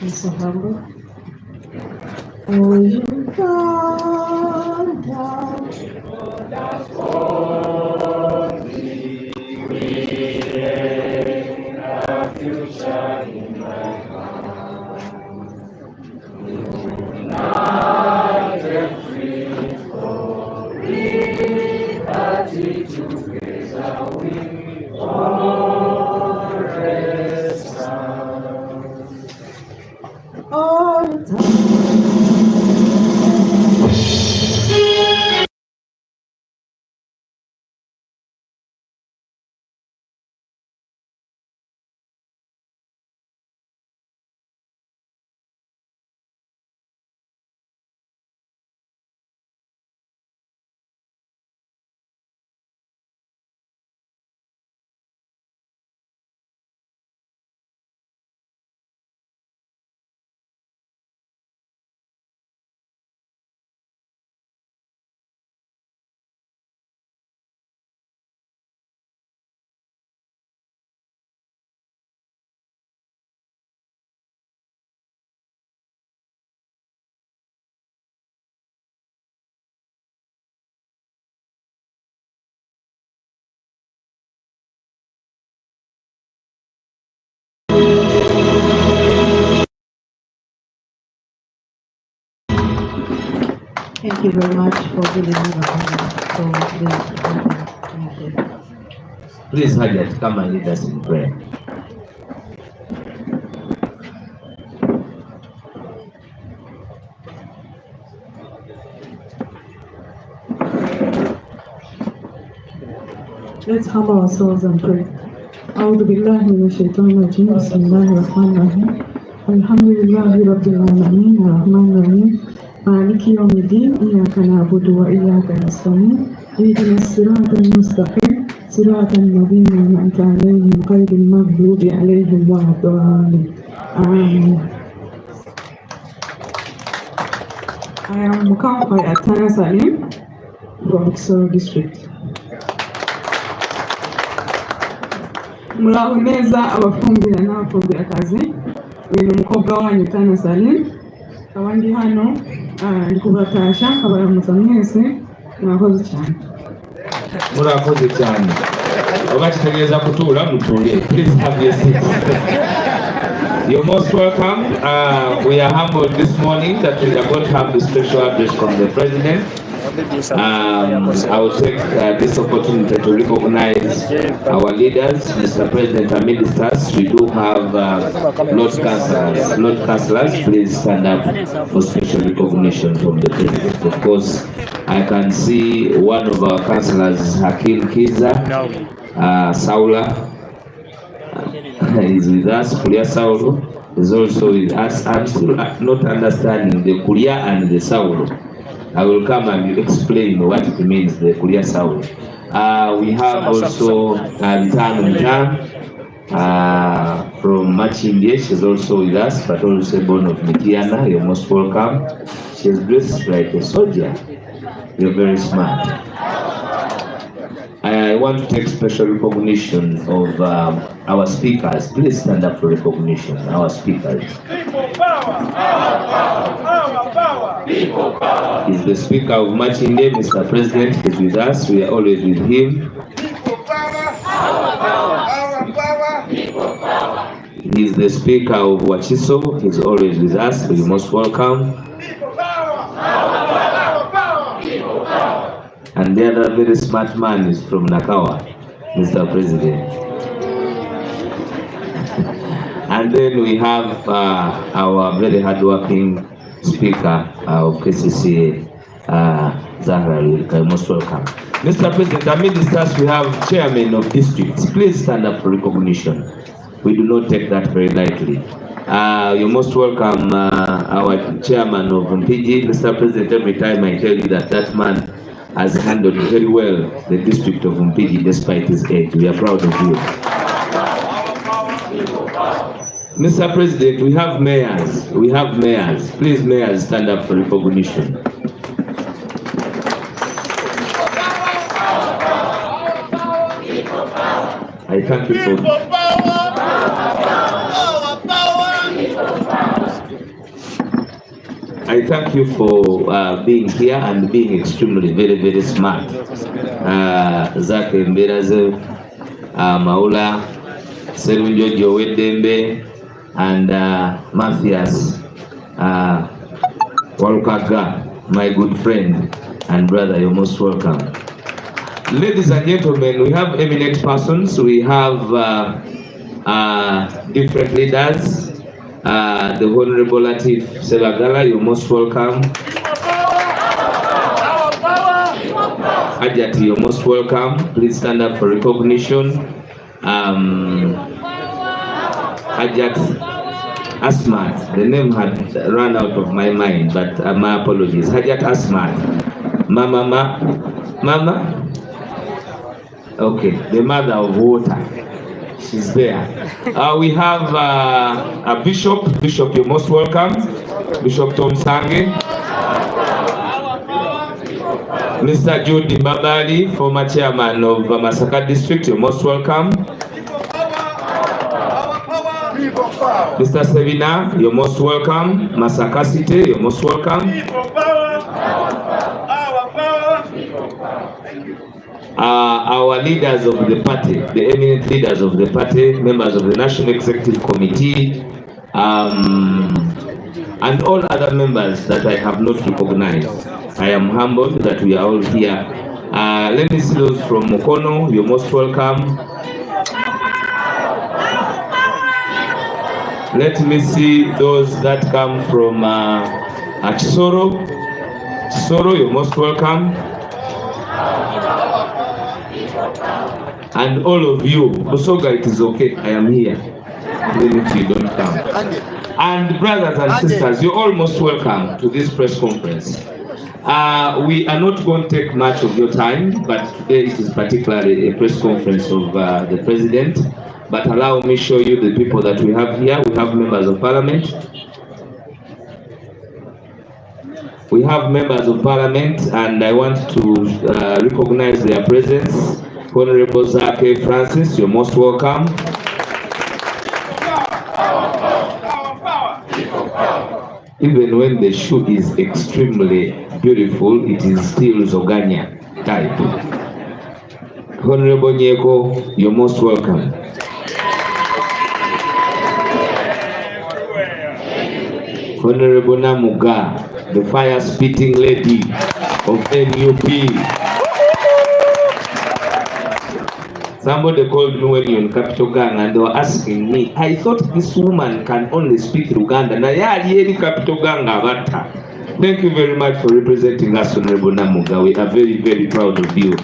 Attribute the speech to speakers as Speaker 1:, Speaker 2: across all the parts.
Speaker 1: and so humble. Oh, you God, all the time. Thank you very much for giving me the honor. Thank you.
Speaker 2: Please, Hajat, come and lead us in prayer.
Speaker 1: Let's humble ourselves and pray. أعوذ بالله من الشيطان الرجيم بسم الله الرحمن الرحيم الحمد لله رب العالمين الرحمن الرحيم مالك يوم الدين إياك نعبد وإياك نستعين اهدنا الصراط المستقيم صراط الذين أنعمت عليهم غير المغضوب عليهم ولا الضالين آمين. I am Mukampai Atana Salim from Kisoro district. Muraho neza abafumbira n'abafumbira kazi uyu mukobwa wanyu Tana Salim abandi hano ndi kubatasha abaramutsa mwese murakoze cyane.
Speaker 2: Murakoze cyane abakitegereza kutura mutuye. Please have your seats. You're most welcome. We are humbled this morning that we are going to have the special address from the President. I will take this opportunity to recognize our leaders, Mr. President and ministers. We do have Lord Councillors. Lord Councillors, please stand up for special recognition from the President. Of course, I can see one of our councillors, Hakim Kiza, Saula, is with us. Kuria Saulo is also with us. I'm still not understanding the Kuria and the Saulo. I will come and explain what it means, the Kuria Saulo. We have also Ritano from Machimbe. She's also with us, but also born of Mitiana. You're most welcome. She's dressed like a soldier. You're very smart. I want to take special recognition of our speakers. Please stand up for recognition. Our speakers.
Speaker 3: People power! Our power! Our power! People power!
Speaker 2: He's the Speaker of Machinde, Mr. President. He's with us. We are always with him.
Speaker 3: People power! Our power! Our power! People power!
Speaker 2: He's the Speaker of Wachiso. He's always with us. You're most welcome.
Speaker 3: People power! Our power! Our power! People power!
Speaker 2: And the other very smart man is from Nakawa, Mr. President. And then we have our very hardworking Speaker of KCCA, Zahra. You're most welcome. Mr. President, amid ministers, we have chairmen of districts. Please stand up for recognition. We do not take that very lightly. You're most welcome, our chairman of Mpigi. Mr. President, every time I tell you that man has handled very well the district of Mpigi despite his age. We are proud of you. Mr. President, we have mayors. We have mayors. Please, mayors, stand up for recognition. I thank you for I thank you for being here and being extremely very smart. Zake Mberaze, Maula, Serunjo Jowedembe, and Matthias Walukaga, my good friend and brother, you're most welcome. Ladies and gentlemen, we have eminent persons, we have different leaders. The Honorable Latif Sebagala, you're most welcome. Ajati, you're most welcome. Please stand up for recognition. Ajat Asmat, the name had run out of my mind, but my apologies. Ajat Asmat. Mama? Okay, the mother of water. She's there. We have a bishop. Bishop, you're most welcome. Bishop Tom Sange. Mr. Jude Mbabali, former chairman of Masaka District, you're most welcome. Mr. Sevina, you're most welcome. Masaka City, you're most welcome. Our leaders of the party, the eminent leaders of the party, members of the National Executive Committee, and all other members that I have not recognized. I am humbled that we are all here. Let me see those from Mukono, you're most welcome. Let me see those that come from Chisoro. Chisoro, you're most welcome. And all of you, Busoga, it is okay, I am here, even if you don't come. And brothers and sisters, you're all most welcome to this press conference. We are not going to take much of your time, but today it is particularly a press conference of the President. But allow me to show you the people that we have here. We have members of Parliament. We have members of Parliament, and I want to recognize their presence. Honorable Zake Francis, you're most welcome. Even when the shoe is extremely beautiful, it is still Zogania type. Honorable Nyeko, you're most welcome. Honorable Namuga, the fire-spitting lady of NUP. Somebody called me when you're in Capital Gang and they were asking me, I thought this woman can only speak Luganda. Capital Gang. Thank you very much for representing us, Honorable Namuga. We are very proud of you.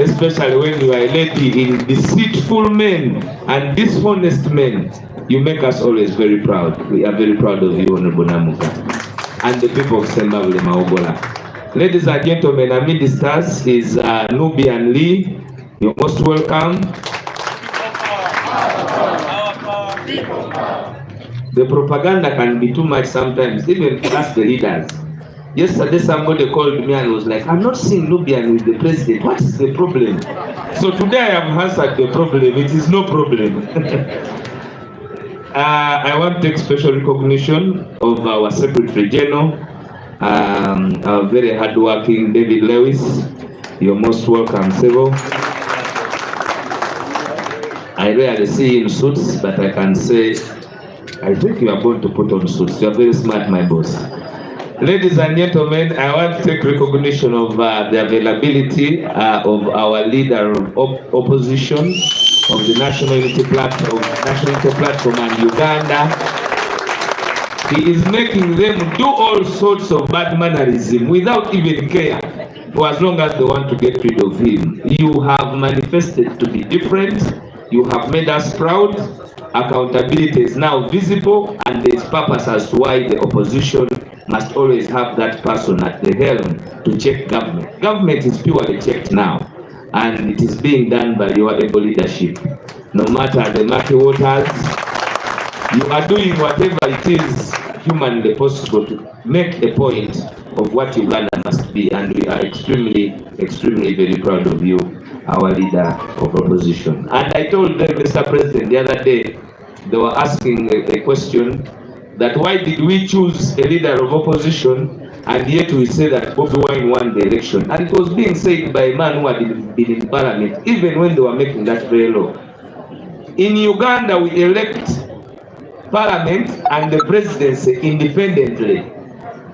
Speaker 2: Especially when you are a lady in deceitful men and dishonest men. You make us always very proud. We are very proud of you, Honorable Namuga. And the people of Sembabule Maogola. Ladies and gentlemen, our ministers is Nubian Lee. You're most welcome. The propaganda can be too much sometimes, even for us the leaders. Yesterday somebody called me and was like, I'm not seeing Nubian with the president. What is the problem? So today I have answered the problem. It is no problem. I want to take special recognition of our Secretary General, our very hardworking David Lewis. You're most welcome, Sebo. I rarely see in suits, but I can say, I think you are going to put on suits. You are very smart, my boss. Ladies and gentlemen, I want to take recognition of the availability of our leader of opposition of the National Unity Platform and Uganda. He is making them do all sorts of bad mannerism without even care, for as long as they want to get rid of him. You have manifested to be different. You have made us proud. Accountability is now visible, and there is purpose as to why the opposition must always have that person at the helm to check government. Government is purely checked now, and it is being done by your able leadership. No matter the murky waters, you are doing whatever it is humanly possible to make a point of what Uganda must be, and we are extremely very proud of you, our leader of opposition. And I told them, Mr. President, the other day, they were asking a question that why did we choose a leader of opposition and yet we say that Bobi Wine won the election. And it was being said by a man who had been in parliament, even when they were making that very law. In Uganda, we elect parliament and the presidency independently.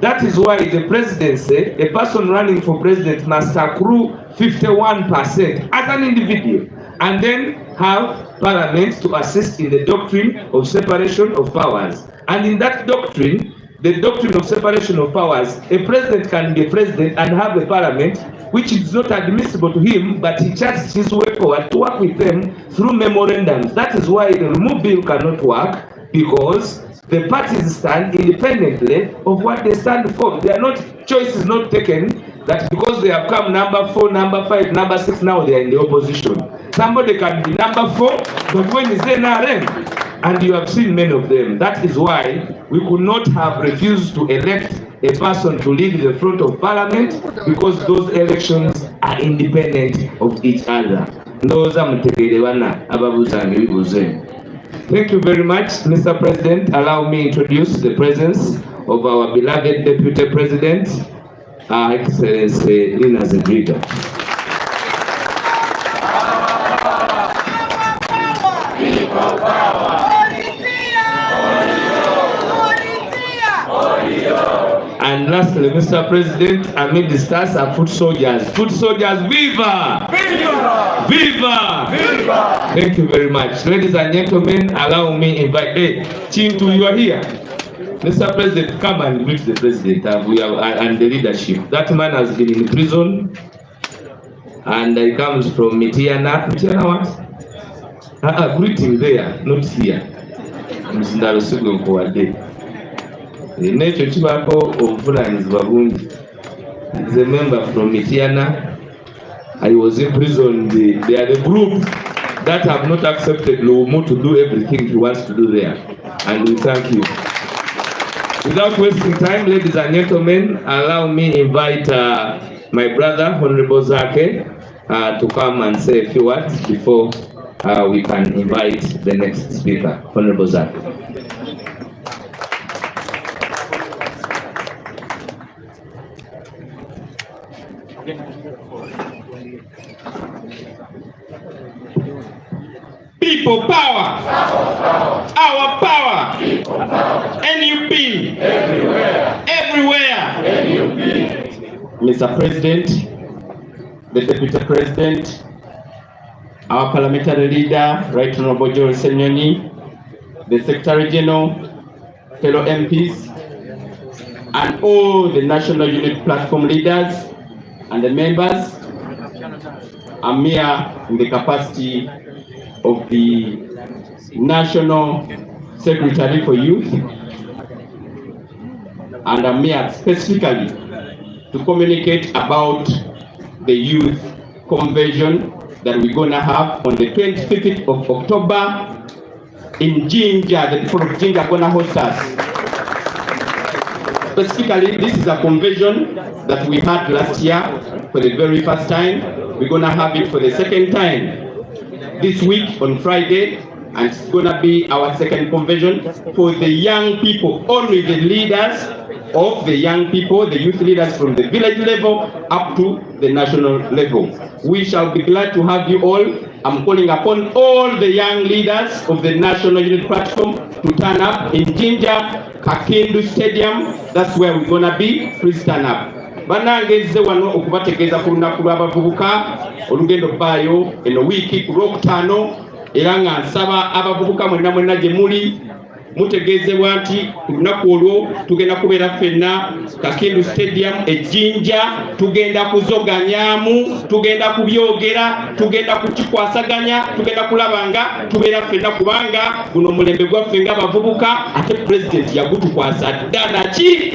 Speaker 2: That is why the presidency, a person running for president must accrue 51% as an individual, and then have parliament to assist in the doctrine of separation of powers. And in that doctrine, the doctrine of separation of powers, a president can be a president and have a parliament which is not admissible to him, but he charges his way forward to work with them through memorandums. That is why the remove bill cannot work, because the parties stand independently of what they stand for. They are not, choice is not taken that because they have come number 4, number 5, number 6, now they are in the opposition. Somebody can be number 4, but when is there NRM? And you have seen many of them. That is why we could not have refused to elect a person to lead the front of parliament, because those elections are independent of each other. Thank you very much, Mr. President. Allow me to introduce the presence of our beloved Deputy President, Her Excellency Nina Zedriga. And lastly, Mr. President, amid the stars are foot soldiers. Foot soldiers, viva! Viva! Viva! Viva! Thank you very much. Ladies and gentlemen, allow me invite, hey, Chintu, you are here. Mr. President, come and greet the president and the leadership. That man has been in prison, and he comes from Mitiana. Mitiana what? Greeting there, not here. Nekyo kibako obuvunaanyizibwa bungi. He's a member from Mitiana. I was in prison. They are the group that have not accepted Lumu to do everything he wants to do there. And we thank you. Without wasting time, ladies and gentlemen, allow me invite my brother, Honorable Zake, to come and say a few words before we can invite the next speaker. Honorable Zake. People power. Our power. NUP. Everywhere. Mr. President, the Deputy President, our parliamentary leader, Right Honorable Joel Senyoni, the Secretary General, fellow MPs, and all the National Unit Platform leaders and the members. I'm here in the capacity of the National Secretary for Youth, and I'm here specifically to communicate about the youth convention that we're going to have on the 25th of October in Jinja. The people of Jinja are going to host us. Specifically, this is a convention that we had last year for the very first time. We're going to have it for the second time this week on Friday, and it's going to be our second convention for the young people, only the leaders of the young people, the youth leaders from the village level up to the national level. We shall be glad to have you all. I'm calling upon all the young leaders of the National Unit Platform to turn up in Jinja, Kakindu Stadium. That's where we're going to be. Please turn up. Banangeze wano okubategeeza ku lunaku lw'abavubuka olugendo baayo eno wiiki ku Lwokutaano, era nga nsaba abavubuka mwenna gye muli mutegeezebwa nti ku lunaku olwo tugenda kubeera ffenna Kakindu Stadium ejjinja, tugenda kuzoganyaamu, tugenda kubyogera, tugenda kukikwasaganya, tugenda kulaba nga tubeera ffenna, kubanga guno omulembe gwaffe ng'abavubuka ate pulezidenti yagutukwasa ddala ki.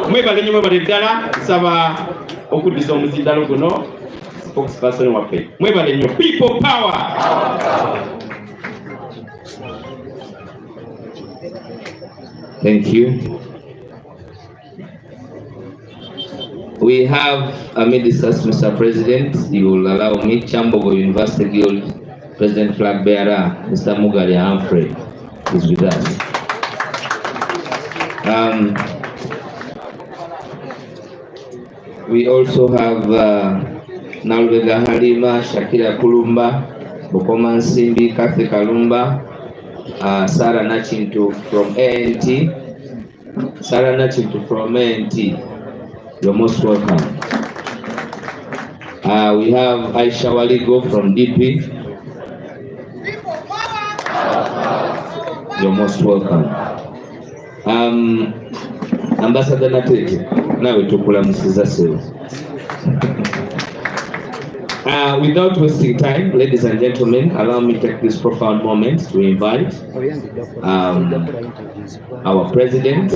Speaker 2: Mwebale nnyo, mwebale ddala. Nsaba okuddiza omuzindalo guno spokesperson waffe. Mwebale nnyo. People power. Thank you. We have amidst us, Mr. President, you will allow me, Chambogo University Guild President Flag Bearer, Mr. Mugalia Humphrey, is with us. We also have Nalubega Halima, Shakira Kulumba, Bokoma Nsimbi, Kathy Kalumba, Sarah Nachintu from ANT. Sarah Nachintu from ANT. You're most welcome. We have Aisha Waligo from DP. You're most welcome. Ambassador Natete, now we talk without wasting time, ladies and gentlemen, allow me to take this profound moment to invite our president.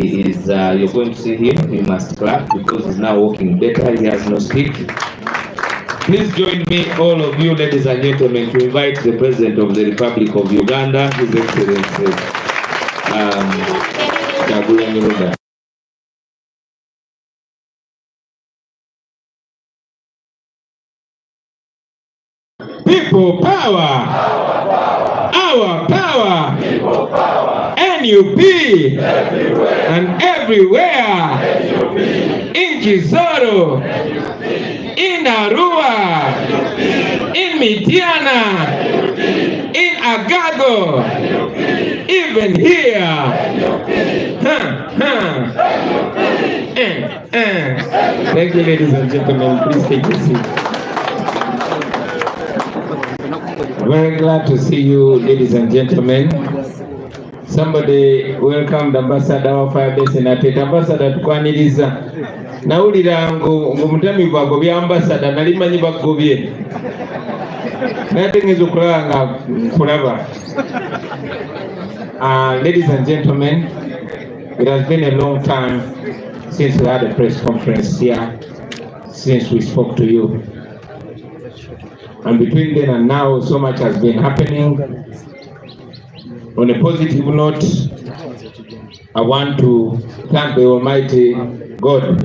Speaker 2: He is, you're going to see him, you must clap because he's now walking better, he has no stick. Please join me, all of you, ladies and gentlemen, to invite the President of the Republic of Uganda, His Excellency Kyagulanyi Ssentamu. People power, our power, NUP, and everywhere, in Kisoro, in Arua, in Midiana, in Agago, even here. Thank you, ladies and gentlemen. Please take a seat. Very glad to see you, ladies and gentlemen. Somebody welcomed Ambassador of Firebase and Atet. Ambassador tukwaniriza. Nawulira ng'omutamivu agobye ambassador nalimanyi bagobye. Nategeeza okulaba nga nkulaba. Ladies and gentlemen, it has been a long time since we had a press conference here, since we spoke to you. And between then and now, so much has been happening. On a positive note, I want to thank the Almighty God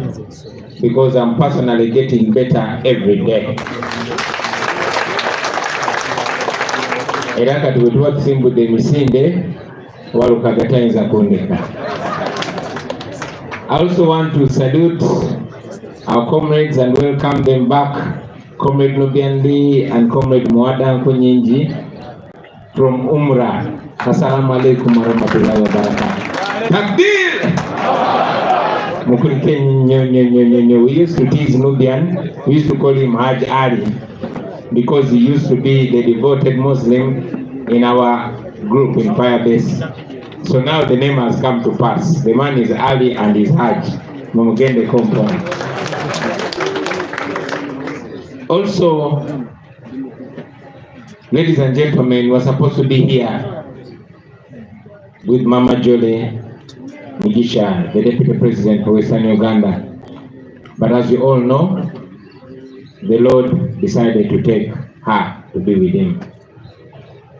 Speaker 2: because I'm personally getting better every day. Era kati bwe tusimbudde emisinde waluka gatayinza kundeka. I also want to salute our comrades and welcome them back, Comrade Nubiandi and Comrade Mwada Nkunyinji from Umrah. Assalamu alaikum warahmatullahi wabarakatuh. Takbir! We used to tease Nubian, we used to call him Haj Ali because he used to be the devoted Muslim in our group in Firebase. So now the name has come to pass. The man is Ali and is Haj. Mumugende compound. Also, ladies and gentlemen, we're supposed to be here with Mama Jole Mugisha, the Deputy President for Western Uganda. But as you all know, the Lord decided to take her to be with him.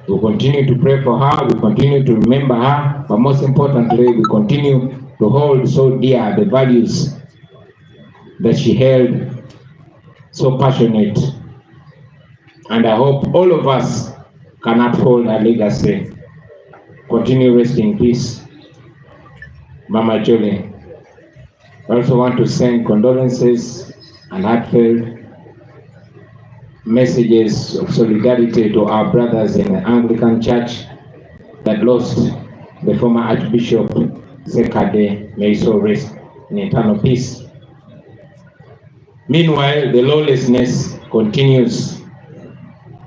Speaker 2: We continue to pray for her, we continue to remember her, but most importantly, we continue to hold so dear the values that she held so passionate. And I hope all of us can uphold her legacy. Continue resting in peace, Mama Jole. I also want to send condolences and heartfelt messages of solidarity to our brothers in the Anglican Church that lost the former Archbishop Sekade. May his soul rest in eternal peace. Meanwhile, the lawlessness continues,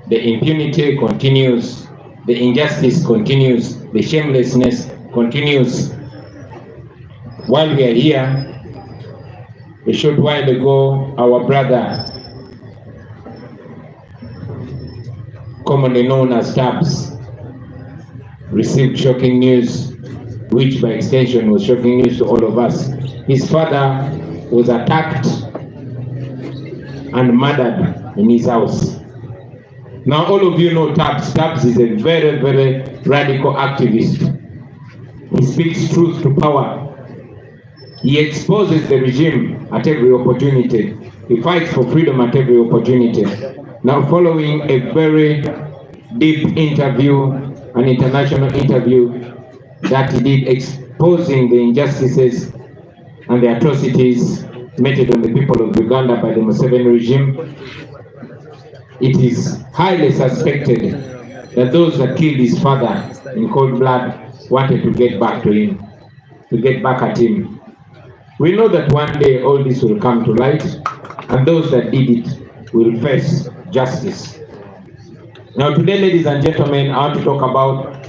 Speaker 2: the impunity continues, the injustice continues, the shamelessness continues. While we are here, a short while ago, our brother, commonly known as Tabs, received shocking news, which by extension was shocking news to all of us. His father was attacked and murdered in his house. Now all of you know Tabs. Tabs is a very, very radical activist. He speaks truth to power. He exposes the regime at every opportunity. He fights for freedom at every opportunity. Now following a very deep interview, an international interview that he did exposing the injustices and the atrocities meted on the people of Uganda by the Museveni regime, it is highly suspected that those that killed his father in cold blood wanted to get back to him, to get back at him. We know that one day all this will come to light, and those that did it will face justice. Now today, ladies and gentlemen, I want to talk about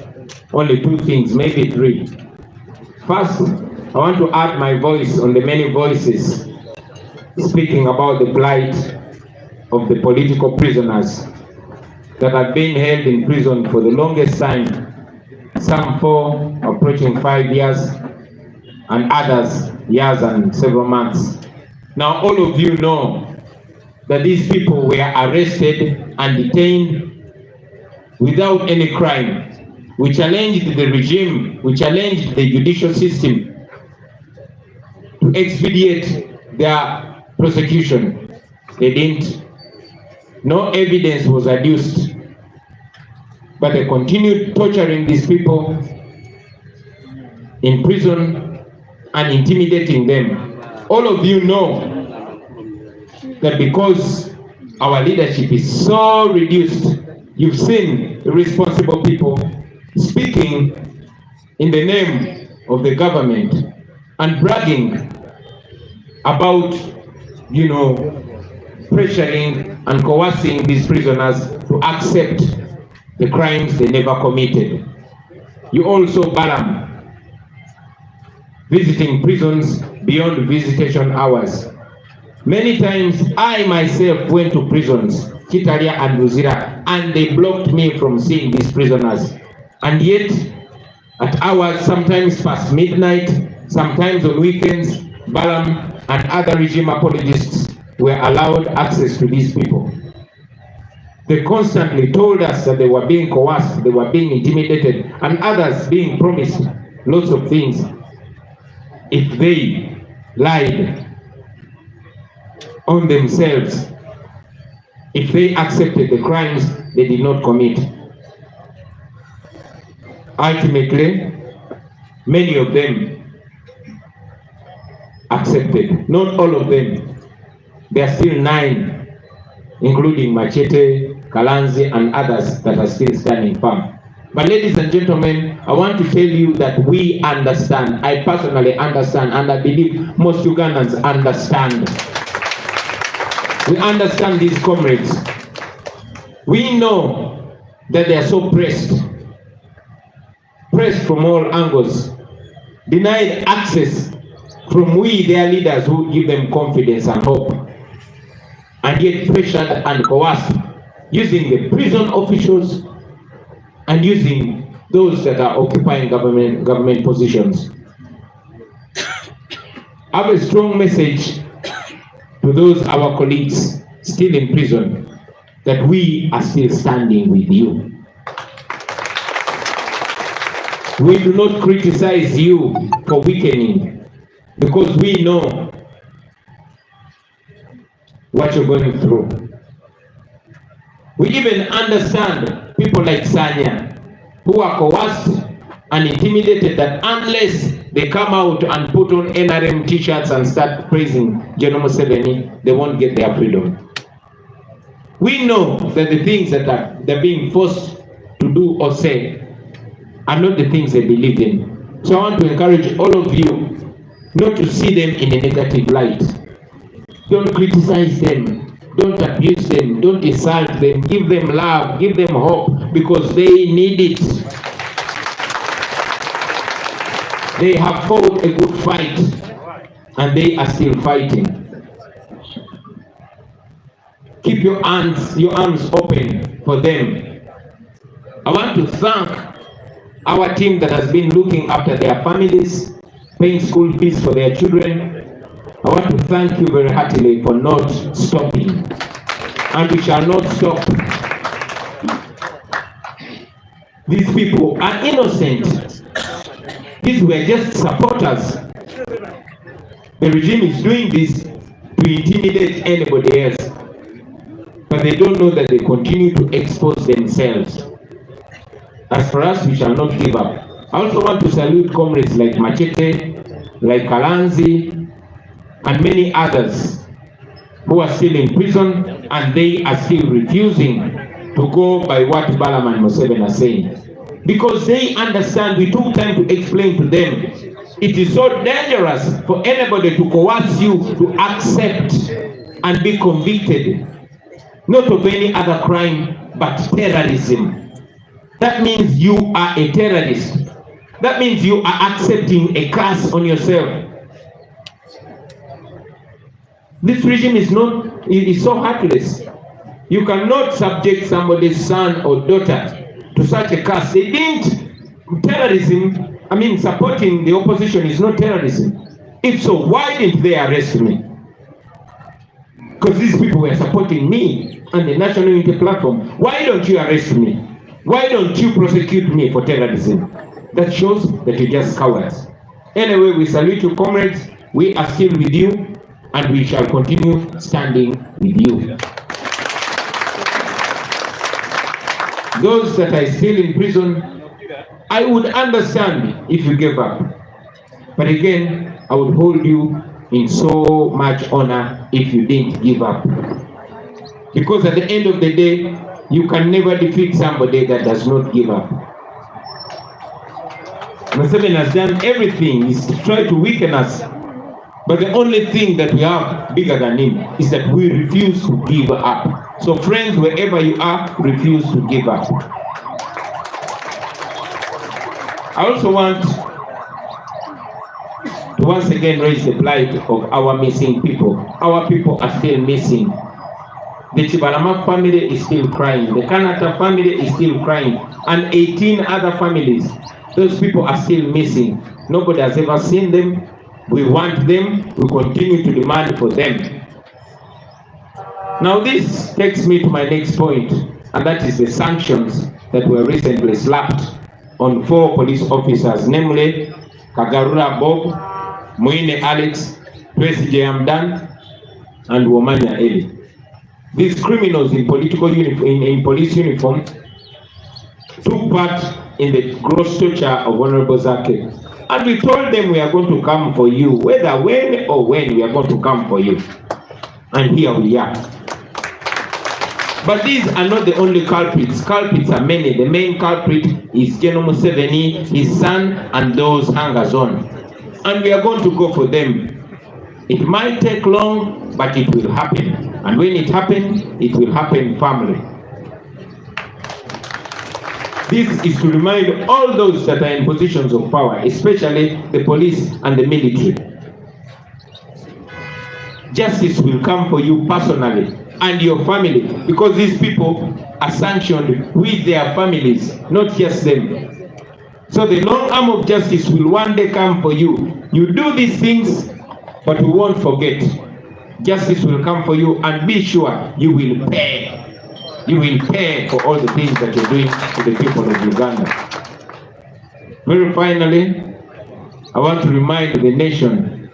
Speaker 2: only two things, maybe three. First, I want to add my voice on the many voices speaking about the plight of the political prisoners that have been held in prison for the longest time, some 4, approaching 5 years, and others years and several months. Now all of you know that these people were arrested and detained without any crime. We challenged the regime, we challenged the judicial system to expedite their prosecution. They didn't. No evidence was adduced, but they continued torturing these people in prison and intimidating them. All of you know that because our leadership is so reduced, you've seen irresponsible people speaking in the name of the government and bragging about, pressuring and coercing these prisoners to accept the crimes they never committed. You also Balaam, visiting prisons beyond visitation hours. Many times I myself went to prisons, Kitalia and Luzira, and they blocked me from seeing these prisoners. And yet, at hours, sometimes past midnight, sometimes on weekends, Balaam and other regime apologists were allowed access to these people. They constantly told us that they were being coerced, they were being intimidated, and others being promised lots of things if they lied on themselves, if they accepted the crimes they did not commit. Ultimately, many of them accepted. Not all of them. There are still 9, including Machete, Kalanzi, and others that are still standing firm. But ladies and gentlemen, I want to tell you that we understand. I personally understand, and I believe most Ugandans understand. We understand these comrades. We know that they are so pressed from all angles, denied access from we, their leaders, who give them confidence and hope, and yet pressured and coerced, using the prison officials and using those that are occupying government positions. I have a strong message to those our colleagues still in prison, that we are still standing with you. We do not criticize you for weakening, because we know what you're going through. We even understand people like Sanya, who are coerced and intimidated, that unless they come out and put on NRM t-shirts and start praising General Museveni, they won't get their freedom. We know that the things that they're being forced to do or say are not the things they believe in. So I want to encourage all of you not to see them in a negative light. Don't criticize them. Don't abuse them. Don't insult them. Give them love. Give them hope, because they need it. They have fought a good fight, and they are still fighting. Keep your arms open for them. I want to thank our team that has been looking after their families, paying school fees for their children. I want to thank you very heartily for not stopping, and we shall not stop. These people are innocent. These were just supporters. The regime is doing this to intimidate anybody else, but they don't know that they continue to expose themselves. As for us, we shall not give up. I also want to salute comrades like Machete, like Kalanzi, and many others who are still in prison, and they are still refusing to go by what Balaam and Museveni are saying. Because they understand, we took time to explain to them, it is so dangerous for anybody to coerce you to accept and be convicted, not of any other crime, but terrorism. That means you are a terrorist. That means you are accepting a curse on yourself. This regime is so heartless. You cannot subject somebody's son or daughter to such a curse. They didn't. Terrorism, supporting the opposition is not terrorism. If so, why didn't they arrest me? Because these people were supporting me and the National Unity Platform. Why don't you arrest me? Why don't you prosecute me for terrorism? That shows that you're just cowards. Anyway, we salute you, comrades. We are still with you, and we shall continue standing with you. Those that are still in prison, I would understand if you gave up. But again, I would hold you in so much honor if you didn't give up. Because at the end of the day, you can never defeat somebody that does not give up. Museveni has done everything is to try to weaken us. But the only thing that we have bigger than him is that we refuse to give up. So friends, wherever you are, refuse to give up. I also want to once again raise the plight of our missing people. Our people are still missing. The Chibalama family is still crying. The Kanata family is still crying. And 18 other families. Those people are still missing. Nobody has ever seen them. We want them. We continue to demand for them. Now this takes me to my next point, and that is the sanctions that were recently slapped on 4 police officers, namely Kagarura Bob, Muine Alex, Tracy Jayamdan, and Womanya Eli. These criminals in police uniform took part in the gross torture of Honorable Zake. And we told them we are going to come for you, whether when or when we are going to come for you. And here we are. But these are not the only culprits. Culprits are many. The main culprit is General Museveni, his son, and those hangers on. And we are going to go for them. It might take long, but it will happen. And when it happens, it will happen firmly. This is to remind all those that are in positions of power, especially the police and the military. Justice will come for you personally and your family, because these people are sanctioned with their families, not just them. So the long arm of justice will one day come for you. You do these things, but we won't forget. Justice will come for you, and be sure you will pay. You will pay for all the things that you're doing to the people of Uganda. Very finally, I want to remind the nation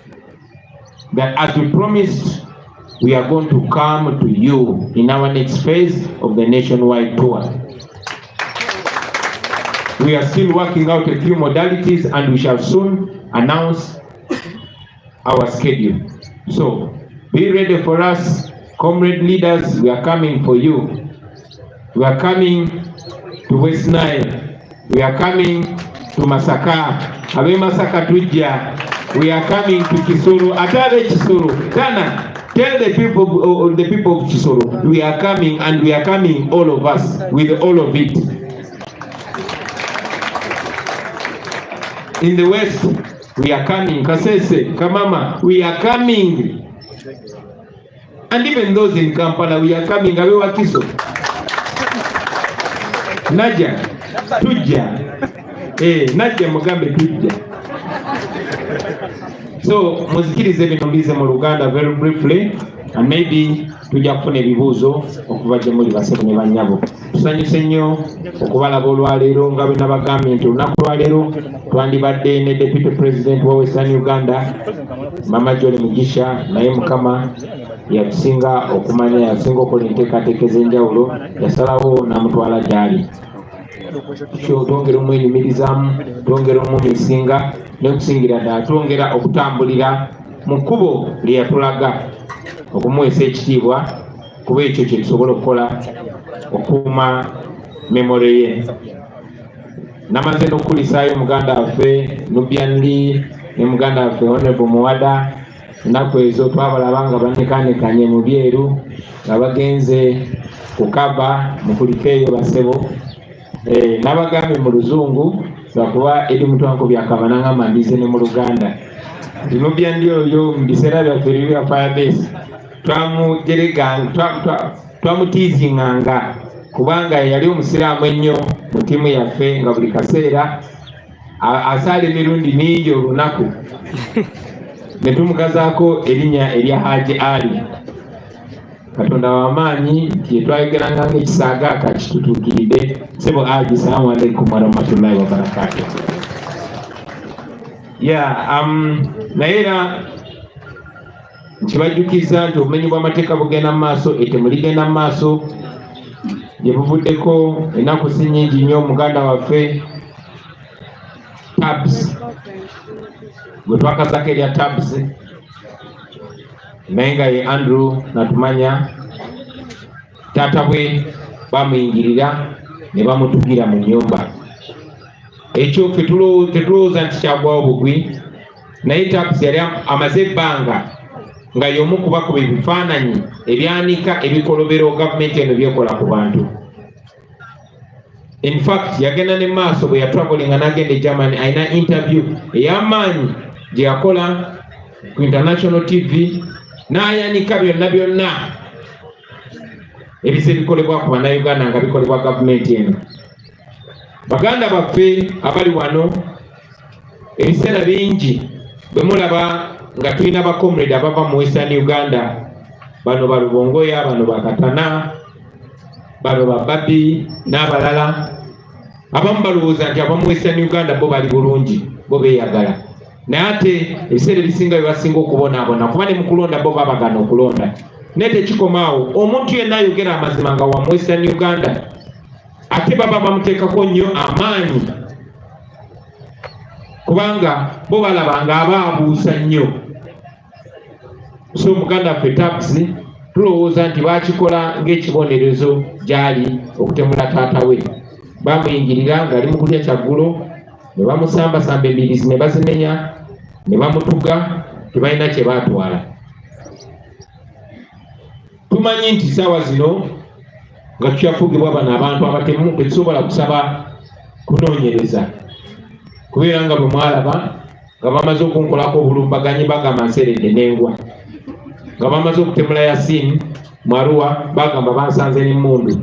Speaker 2: that as we promised, we are going to come to you in our next phase of the nationwide tour. We are still working out a few modalities, and we shall soon announce our schedule. So be ready for us, comrade leaders. We are coming for you. We are coming to West Nile. We are coming to Masaka. Abe Masaka Tujja. We are coming to Kisoro. Atare Kisoro. Tana, tell the people of Kisoro, we are coming, and we are coming, all of us, with all of it. In the West, we are coming. Kasese, Kamama, we are coming. And even those in Kampala, we are coming. Abe Wakiso. Naja, Tujja. Naja Mugambe Tujja. So, muzikirize binombize mu Luganda very briefly, and maybe tujja kufuna ebibuuzo okuva gye muli basebo ne bannyabo. Tusanyuse nnyo okubalaba olwaleero nga bwe nabagambye nti olunaku lwaleero twandibadde ne Deputy President wa Western Uganda, Mama John Mugisha, naye Mukama yakusinga okumanya, yakusinga okola enteekateeka ez'enjawulo, yasalawo n'amutwala gy'ali. twongera omwenyumirizamu, twongera omumisinga n'okusingira ddala twongera okutambulira mu kkubo lye yatulaga okumuweesa ekitiibwa kuba ekyo kye tusobola okukola okukuuma memore ye. Namaze n'okukulisaayo muganda waffe Nubianli ne muganda waffe Honorable Muwada. Ennaku ezo twabalaba nga banekanekanye mu byeru nga bagenze kukaba mu kuliko eyo basebo. Nabagambye mu Luzungu lwakuba eri mutwanko byakabana mandize ne mu Luganda. Nubianli oyo mu biseera byaffe ebya Firebase twamutiizinganga kubanga yali omusiraamu ennyo mu ttiimu yaffe nga buli kaseera asaala emirundi mingi olunaku. Ne tumugazaako erinnya erya Haji Ali. Katonda w'amaanyi nti yetwayogeranga ng'ekisaaga akakitutuukiridde. Sebo Haji, salaamu alaikum warahmatullahi wabarakatuh. Naye era nkibajjukiza nti obumenyi bw'amateeka bugenda mu maaso, ettemu ligenda mu maaso. Gye buvuddeko ennaku si nnyingi nnyo muganda waffe Tabs gwe twakazako erya Tabs naye nga ye Andrew Natumanya, taata bwe bamuyingirira ne bamutugira mu nnyumba. Ekyo tetulowooza nti kyagwawo bugwi, naye Tabs yali amaze ebbanga nga y'omu kubakuba ebifaananyi ebyanika ebikolobero gavumenti eno byekola ku bantu. In fact yagenda ne maaso bwe yatravelinga n'agenda e Germany, ayina interview ey'amaanyi gye yakola ku international TV n'ayanika byonna ebise bikolebwa ku bannayuganda nga bikolebwa gavumenti eno. Baganda baffe abali wano, ebiseera bingi bwe mulaba nga tulina bakomrade abava mu Western Uganda, bano ba Lubongoya, bano ba Katana, bano ba Bobi n'abalala, abamu balowooza nti abamu Western Uganda bo bali bulungi, bo beeyagala. Naye ate ebiseera ebisinga bye basinga okubonaabona kuba ne mu kulonda bo babagana okulonda. Naye tekikomaawo, omuntu yenna ayogera amazima nga wa mu Western Uganda ate baba bamuteekako nnyo amaanyi kubanga bo balaba nga abaabuusa nnyo. So muganda waffe Tabs tulowooza nti bakikola ng'ekibonerezo gy'ali okutemula taata we. Bamuyingirira ng'ali mu kulya kyaggulo ne bamusambasamba embirizi ne bazimenya ne bamutuga, tebalina kye baatwala. Tumanyi nti saawa zino nga tukyafugibwa bano abantu abatemu tetusobola kusaba kunoonyereza, kubeera nga bwe mwalaba nga bamaze okunkolako obulumbaganyi bagamba nseredde n'engwa, nga bamaze okutemula Yasin Mwarua bagamba bansanze n'emmundu.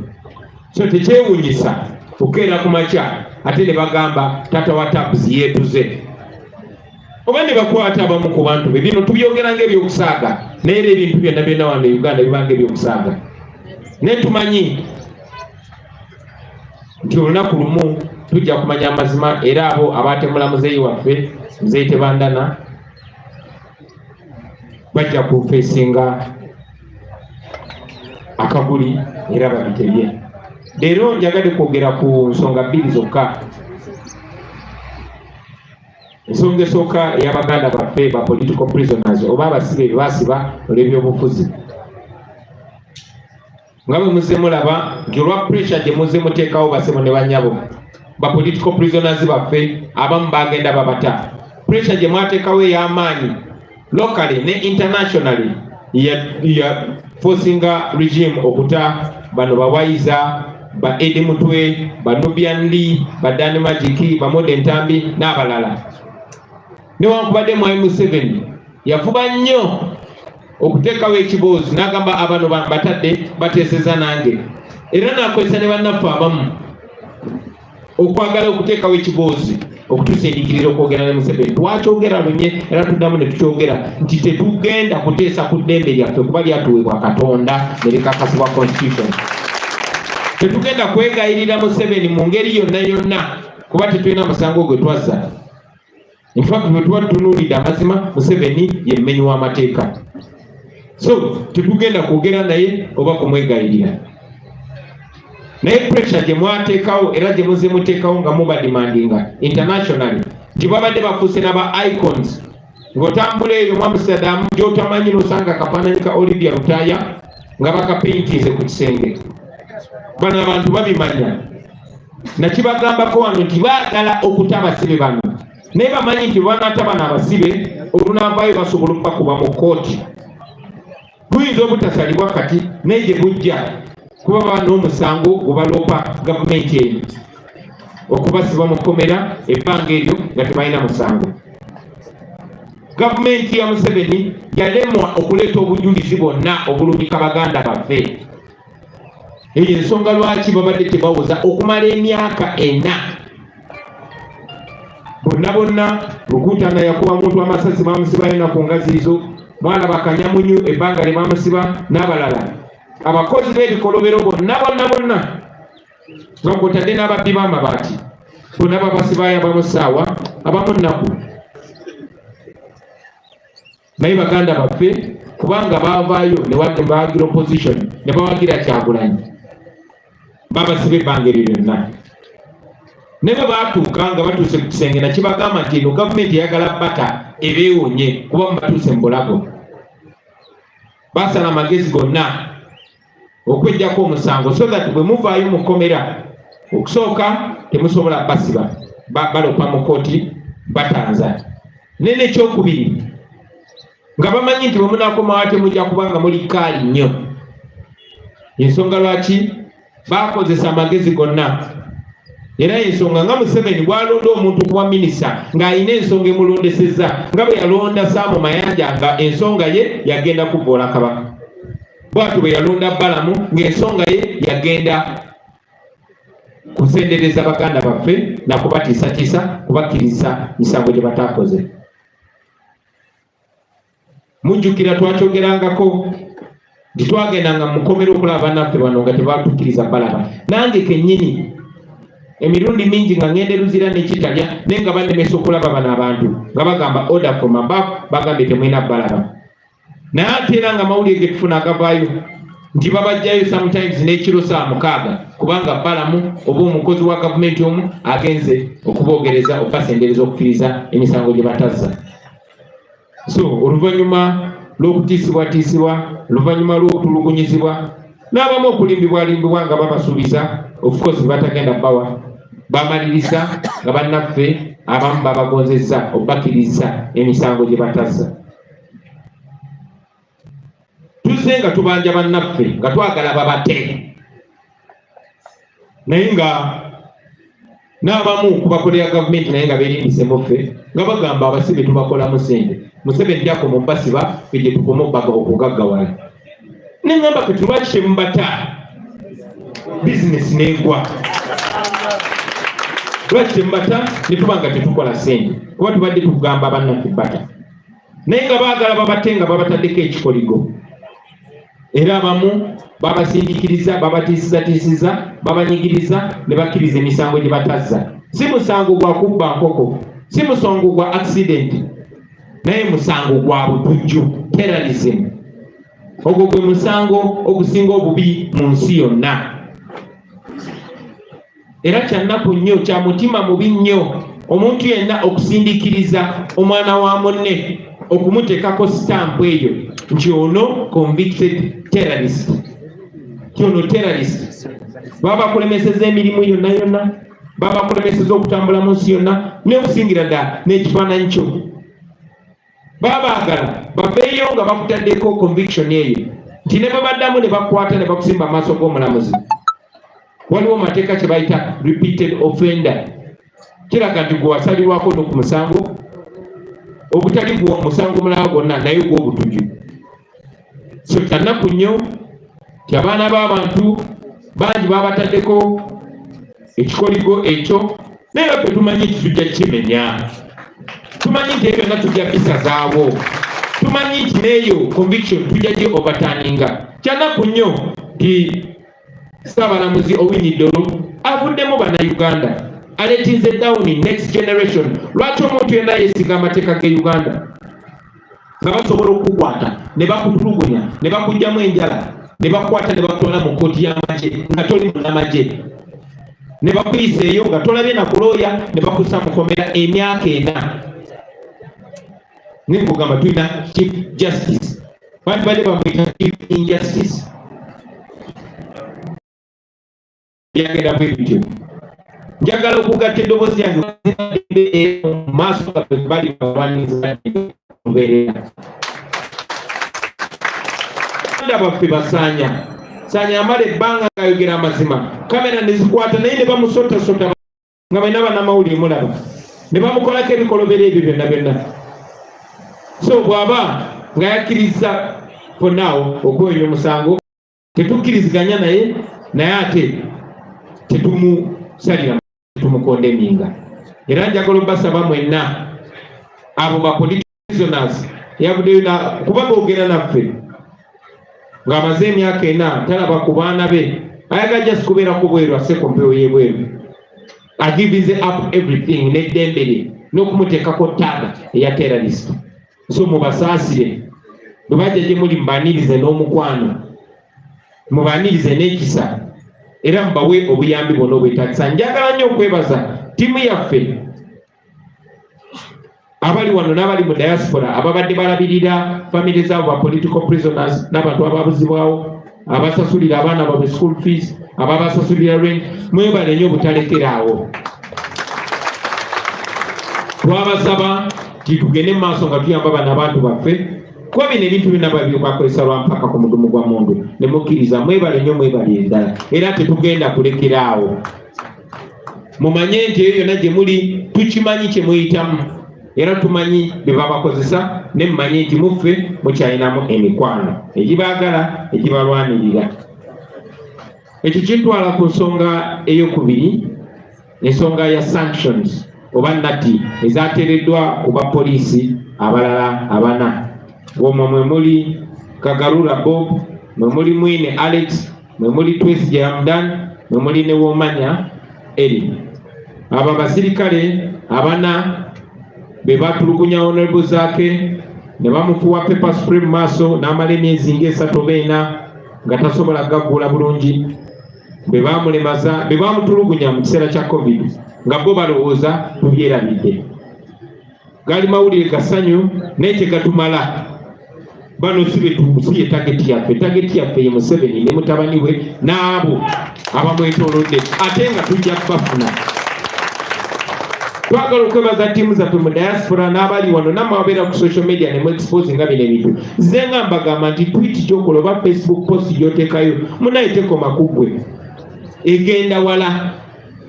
Speaker 2: So tekyewuunyisa okukeera ku makya ate ne bagamba taata wa Tabs yeetuze. Oba ne bakwata abamu ku bantu be, bino tubyogera ng'ebyokusaaga, naye era ebintu byonna byonna wano e Uganda bibanga ebyokusaaga. Naye tumanyi nti olunaku lumu tujja kumanya amazima, era abo abaatemula muzeeyi waffe muzeeyi Tebandana bajja kufeesinga akaguli era babitebye. Leero njagadde kwogera ku nsonga bbiri zokka. Ensonga esooka ey'abaganda baffe ba political prisoners oba abasibe be baasiba olw'ebyobufuzi. Nga bwe muzze mulaba nti olwa pressure gye muzze muteekawo basebo ne bannyabo ba political prisoners baffe abamu bagenda babata. Pressure gye mwateekawo ey'amaanyi locally ne internationally ya forcinga regime okuta bano bawaiza ba Edi Mutwe, ba Nubianli, ba Dani Magiki, ba Mode Ntambi n'abalala. Newankubadde mu M7 yafuba nnyo okuteekawo ekiboozi n'agamba abano batadde bateeseza nange, era n'akozesa ne bannaffe abamu okwagala okuteekawo ekiboozi okutusindiikiriza okwogera ne Museveni. Twakyogera lunye era tuddamu ne tukyogera nti tetugenda kuteesa ku ddembe lyaffe kuba lyatuweebwa Katonda ne likakasibwa constitution. Tetugenda kwegayirira Museveni mu ngeri yonna kuba tetulina musango gwe twazza. In fact bwe tuba tutunuulidde amazima Museveni ye mmenyi w'amateeka. So tetugenda kwogera naye oba kumwegayirira. naye pressure gye mwateekawo era gye muze muteekawo nga muba demandinga internationally nti babadde bafuuse n'aba icons ng'otambula eyo mu Amsterdam gy'otamanyi n'osanga akafaananyi ka Olivia Lutaya nga bakapaintize ku kisenge. Bano abantu babimanya nakibagambako wano nti baagala okuta abasibe bano naye bamanyi nti bwanaata bano abasibe olunaavaayo basobola okubakuba mu kooti. Buyinza obutasalibwa kati naye gye bujja kuba baba n'omusango gubaloopa gavumenti eno okubasiba mu kkomera ebbanga eryo nga tebalina musango. Gavumenti ya Museveni yalemwa okuleeta obujulizi bwonna obulumika baganda baffe. Eyo ensonga lwaki babadde tebawoza okumala emyaka 4. Bonna Rukutana yakuba muntu amasasi bamusiba yona ku ngazi zo, mwana bakanyamunyu ebbanga lye bamusiba n'abalala. Abakozi b'ebikolobero bonna ng'otadde n'ababbi b'amabaati bonna babasibayo abamu ssaawa abamu nnaku. Naye baganda baffe kubanga baavaayo ne wadde baagira opposition ne bawagira Kyagulanyi babasiba ebbanga eryo lyonna. Ne bwe baatuuka nga batuuse ku kisenge nakibagamba nti eno gavumenti eyagala bata ebeewonye kuba mubatuuse mu bulago. Basala amagezi gonna okweggyako omusango so that bwe muvaayo mu kkomera okusooka temusobola basiba balopa mu kooti batanza. Nene ekyokubiri nga bamanyi nti bwe munaakomawo temujja kubanga muli kaali nnyo. Ensonga lwaki bakozesa amagezi gonna era ensonga nga Museveni bw'alonda omuntu kuba minisita ng'alina ensonga emulondesezza nga bwe yalonda Saamu Mayanja nga ensonga ye yagenda kuvoola Kabaka. Bw'atyo bwe yalonda Balamu ng'ensonga ye yagenda kusendereza baganda baffe na kubatiisatiisa kubakkiriza misango gye bataakoze. Mujjukira twakyogerangako nti twagendanga mu kkomera okulaba bannaffe bano nga tebatukkiriza balaba. Nange kennyini emirundi mingi nga ngende Luzira n'Ekitalya naye nga bannemesa okulaba bano abantu nga bagamba order from above bagambye temulina balaba. Naye ate era nga mawulire ge tufuna agavaayo nti babajjayo sometimes n'ekiro 6 kubanga Balamu oba omukozi wa gavumenti omu agenze okuboogereza okubasendereza okukkiriza emisango gye batazza. So oluvannyuma lw'okutiisibwatiisibwa, oluvannyuma lw'okutulugunyizibwa n'abamu okulimbibwalimbibwa nga babasuubiza of course batagenda bawa bamaliriza nga bannaffe abamu babagonzezza okubakkiriza emisango gye batazza. Tuzze nga tubanja bannaffe nga twagala babate naye nga n'abamu kubakolera gavumenti naye nga beerimbisemu ffe nga bagamba abasibe tubakolamu ssente. Museveni tyakoma obbasiba ffe gye tukoma obbaga okugaggawala. Ne ngamba kati lwaki temubata bizinesi n'egwa? Lwaki temubata ne tuba nga tetukola ssente kuba tubadde tukugamba bannaffe bata naye nga baagala babate nga babataddeko ekikoligo. Era abamu babasindikiriza babatiisizatiisiza babanyigiriza ne bakkiriza emisango gye batazza. Si musango gwa kubba nkoko, si musango gwa accident, naye musango gwa butujju, terrorism. Ogwo gwe musango ogusinga obubi mu nsi yonna. Era kyannaku nnyo, kya mutima mubi nnyo omuntu yenna okusindikiriza omwana wa munne okumuteekako stamp eyo nti ono convicted terrorist. Kyono terrorist. Baba bakulemeseza emirimu yonna baba bakulemeseza okutambula mu nsi yonna n'okusingira ddala n'ekifaananyi kyo. Baba baagala baveeyo nga bakutaddeko conviction eyo nti ne babaddamu ne bakwata ne bakusimba amaaso g'omulamuzi. Waliwo mateeka kye bayita repeated offender. Kiraga nti gwe wasalirwako n'oku musango obutali gwa musango mulala gwonna naye gw'obutujju. So kyannaku nnyo ti abaana b'abantu bangi babataddeko ekikoligo ekyo naye ffe tumanyi nti tujja kimenya. Tumanyi nti byonna tujja bisazaawo. Tumanyi nti n'eyo conviction tujja gye overturninga. Kyannaku nnyo ti Ssaabalamuzi Owiny Dollo avuddemu bannayuganda aleetinze down in next generation. Lwaki omuntu yenna yeesiga amateeka ge Uganda nga basobola okukwata ne bakutulugunya ne bakugyamu enjala ne bakwata ne batwala mu kkooti y'amagye nga toli munnamagye, ne bakuyisa eyo nga tolabye na kulooya, ne bakussa mukomera emyaka 4. ne nkugamba tulina chief justice, bantu badde bamwita chief injustice. byagenda bwe bityo. Njagala okugatta eddoboozi yange mu maaso gaffe bali balwaniza mbeerera. Baffe basanya amala ebbanga ng'ayogera amazima, kamera ne zikwata naye ne bamusotasota nga balina bannamawulire mulaba, ne bamukolako ebikolobero ebyo byonna. So bw'aba nga yakkiriza fonaawo okwonya omusango, tetukkiriziganya naye ate tetumusalira, tetumukondeminga. Era njagala obbasaba mwenna abo ba politicians yavuddeyo kuba boogera naffe ng'amaze emyaka 4 talaba ku baana be, ayagala just kubeera ku bweru aseko mpewo y'ebweru, agivize up everything n'eddembe lye n'okumuteekako ttaaga eya terrorist. So mubasaasire, bwe bajja gye muli mubaanirize n'omukwano, mubaanirize n'ekisa, era mubawe obuyambi bwonna obwetaagisa. Njagala nnyo okwebaza ttiimu yaffe abali wano n'abali mu diaspora ababadde balabirira family zaabo ba political prisoners n'abantu ababuzibwawo, abasasulira abaana baabwe school fees, ababasasulira rent. Mwebale nnyo obutalekerawo. Twabasaba tugende mu maaso nga tuyamba bano abantu baffe, kuba bino ebintu byonna babikwakozesa lwampaka ku mudumu gwa mundu, ne mukkiriza. Mwebale nnyo, mwebale eddala, era tetugenda kulekeraawo. Mumanye nti eyo yonna gye muli tukimanyi kye muyitamu, era tumanyi bye babakozesa, ne mumanye nti muffe mukyalinamu emikwano egibaagala, egibalwanirira. Ekyo kintwala ku nsonga ey'okubiri, ensonga ya sanctions oba nati ezateereddwa ku bapoliisi abalala 4. Omwo mwe muli Kagarura Bob, mwe muli Mwine Alex, mwe muli Twesigye Hamdan, mwe muli ne Womanya Eri. Abo abasirikale 4 be batulugunya Honorable Zaake ne bamufuwa pepper spray mu maaso n'amala emyezi nga 3 oba 4 nga tasobola gaggula bulungi. Be bamulemaza, be bamutulugunya mu kiseera kya COVID nga bo balowooza tubyerabidde. Gali mawulire gasanyu naye kyegatumala. Bano si ye tageti yaffe. Tageti yaffe ye Museveni ne mutabani we n'abo abamwetoolodde, ate nga tujja kubafuna. Twagala okwebaza ttiimu zaffe mu diaspora n'abali wano nammwe ababeera ku social media ne mu expose nga bino ebintu. Nze nga mbagamba nti tweet gy'okola oba Facebook post gy'oteekayo munaye tekoma ku ggwe, egenda wala.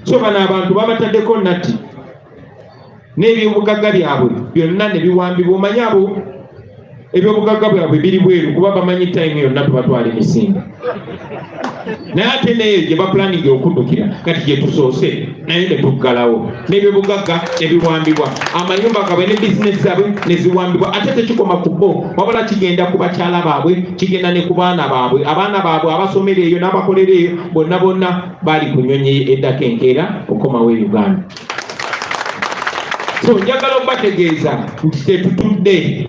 Speaker 2: So bano abantu babataddeko nati n'ebyobugagga byabwe byonna ne biwambibwa. Omanyi abo ebyobugagga bwabwe biri bweru kuba bamanyi time yonna tubatwala emisinde. Naye ate neyo gye bapulaninga okuddukira kati gye tusoose naye ne tuggalawo n'ebyobugagga ebiwambibwa, amayumba gabwe ne bizinesi zaabwe ne ziwambibwa. Ate tekikoma ku bo, wabula kigenda ku bakyala baabwe, kigenda ne ku baana baabwe. Abaana baabwe abasomera eyo n'abakolera eyo bonna bali ku nnyonyi eddako enkeera okomawo e Uganda. So njagala okubategeeza nti tetutudde.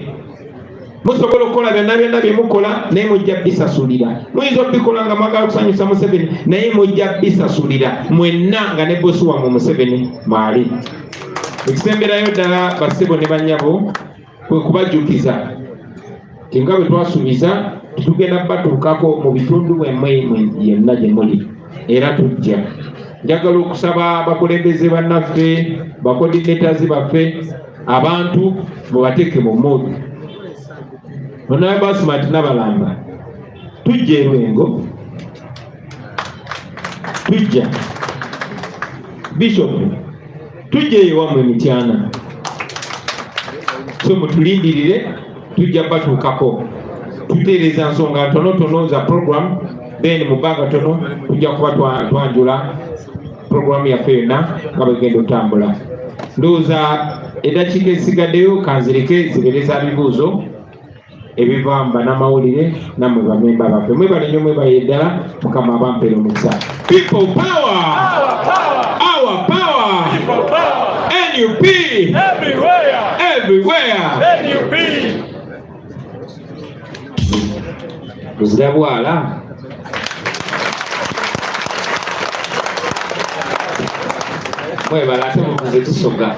Speaker 2: Musobola okukola byonna bye mukola naye mujja bisasulira. Muyinza okubikola nga mwagala okusanyusa Museveni naye mujja bisasulira mwenna nga ne bosi wammwe Museveni mwali. Ekisemberayo ddala bassebo ne bannyabo kwe kubajjukiza ti nga bwe twasuubiza tugenda batuukako mu bitundu mwemmwe yenna gye muli, era tujja. Njagala okusaba bakulembeze bannaffe, bacoordinators baffe, abantu mubateeke mu mood. Honorable Smart n'abalamba tujja Lwengo, tujja Bishop, tujja ewammwe Mityana. So mutulindirire, tujja batuukako. Tuteereza nsonga tonotono za program, then mu bbanga tono tujja kuba twanjula program yaffe yonna nga bwegenda otambula. Ndowooza eddakiika ezisigaddeyo kanzireke zibeere za bibuuzo ebivamba n'amawulire nammwe bamemba baffe. Mwebale nnyo, mwebale ddala, Mukama abampeera omukisa. People power! Our power! NUP! Everywhere! NUP! Buzira bwala mwebala ate muvuze tusoga.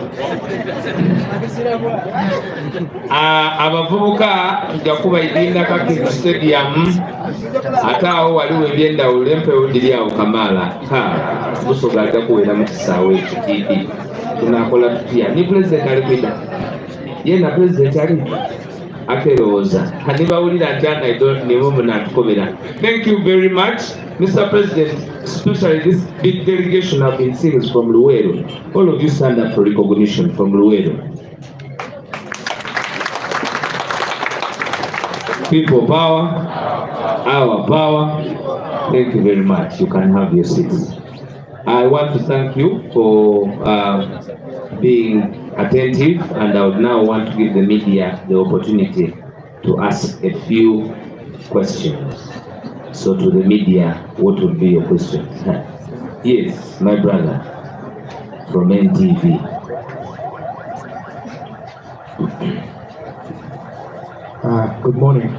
Speaker 2: Abavubuka tujja kubayidinda Kakiri Stadium ate awo waliwo ebyendawulo empewo diri awo Kamala musoga ajja kubeera mu kisaawe ekitiidi. Tunakola tutya ni president alikwida yena president ali akerowooza kanibawulira nti anaido nibo munatukobera. Thank you very much Mr. President, especially this big delegation I've been seeing is from Luweero. All of you stand up for recognition from Luweero. People power, our power. Thank you very much. You can have your seats. I want to thank you for being attentive, and I would now want to give the media the opportunity to ask a few questions. So to the media, what would be your question? Yes, my brother from NTV.
Speaker 4: Good morning.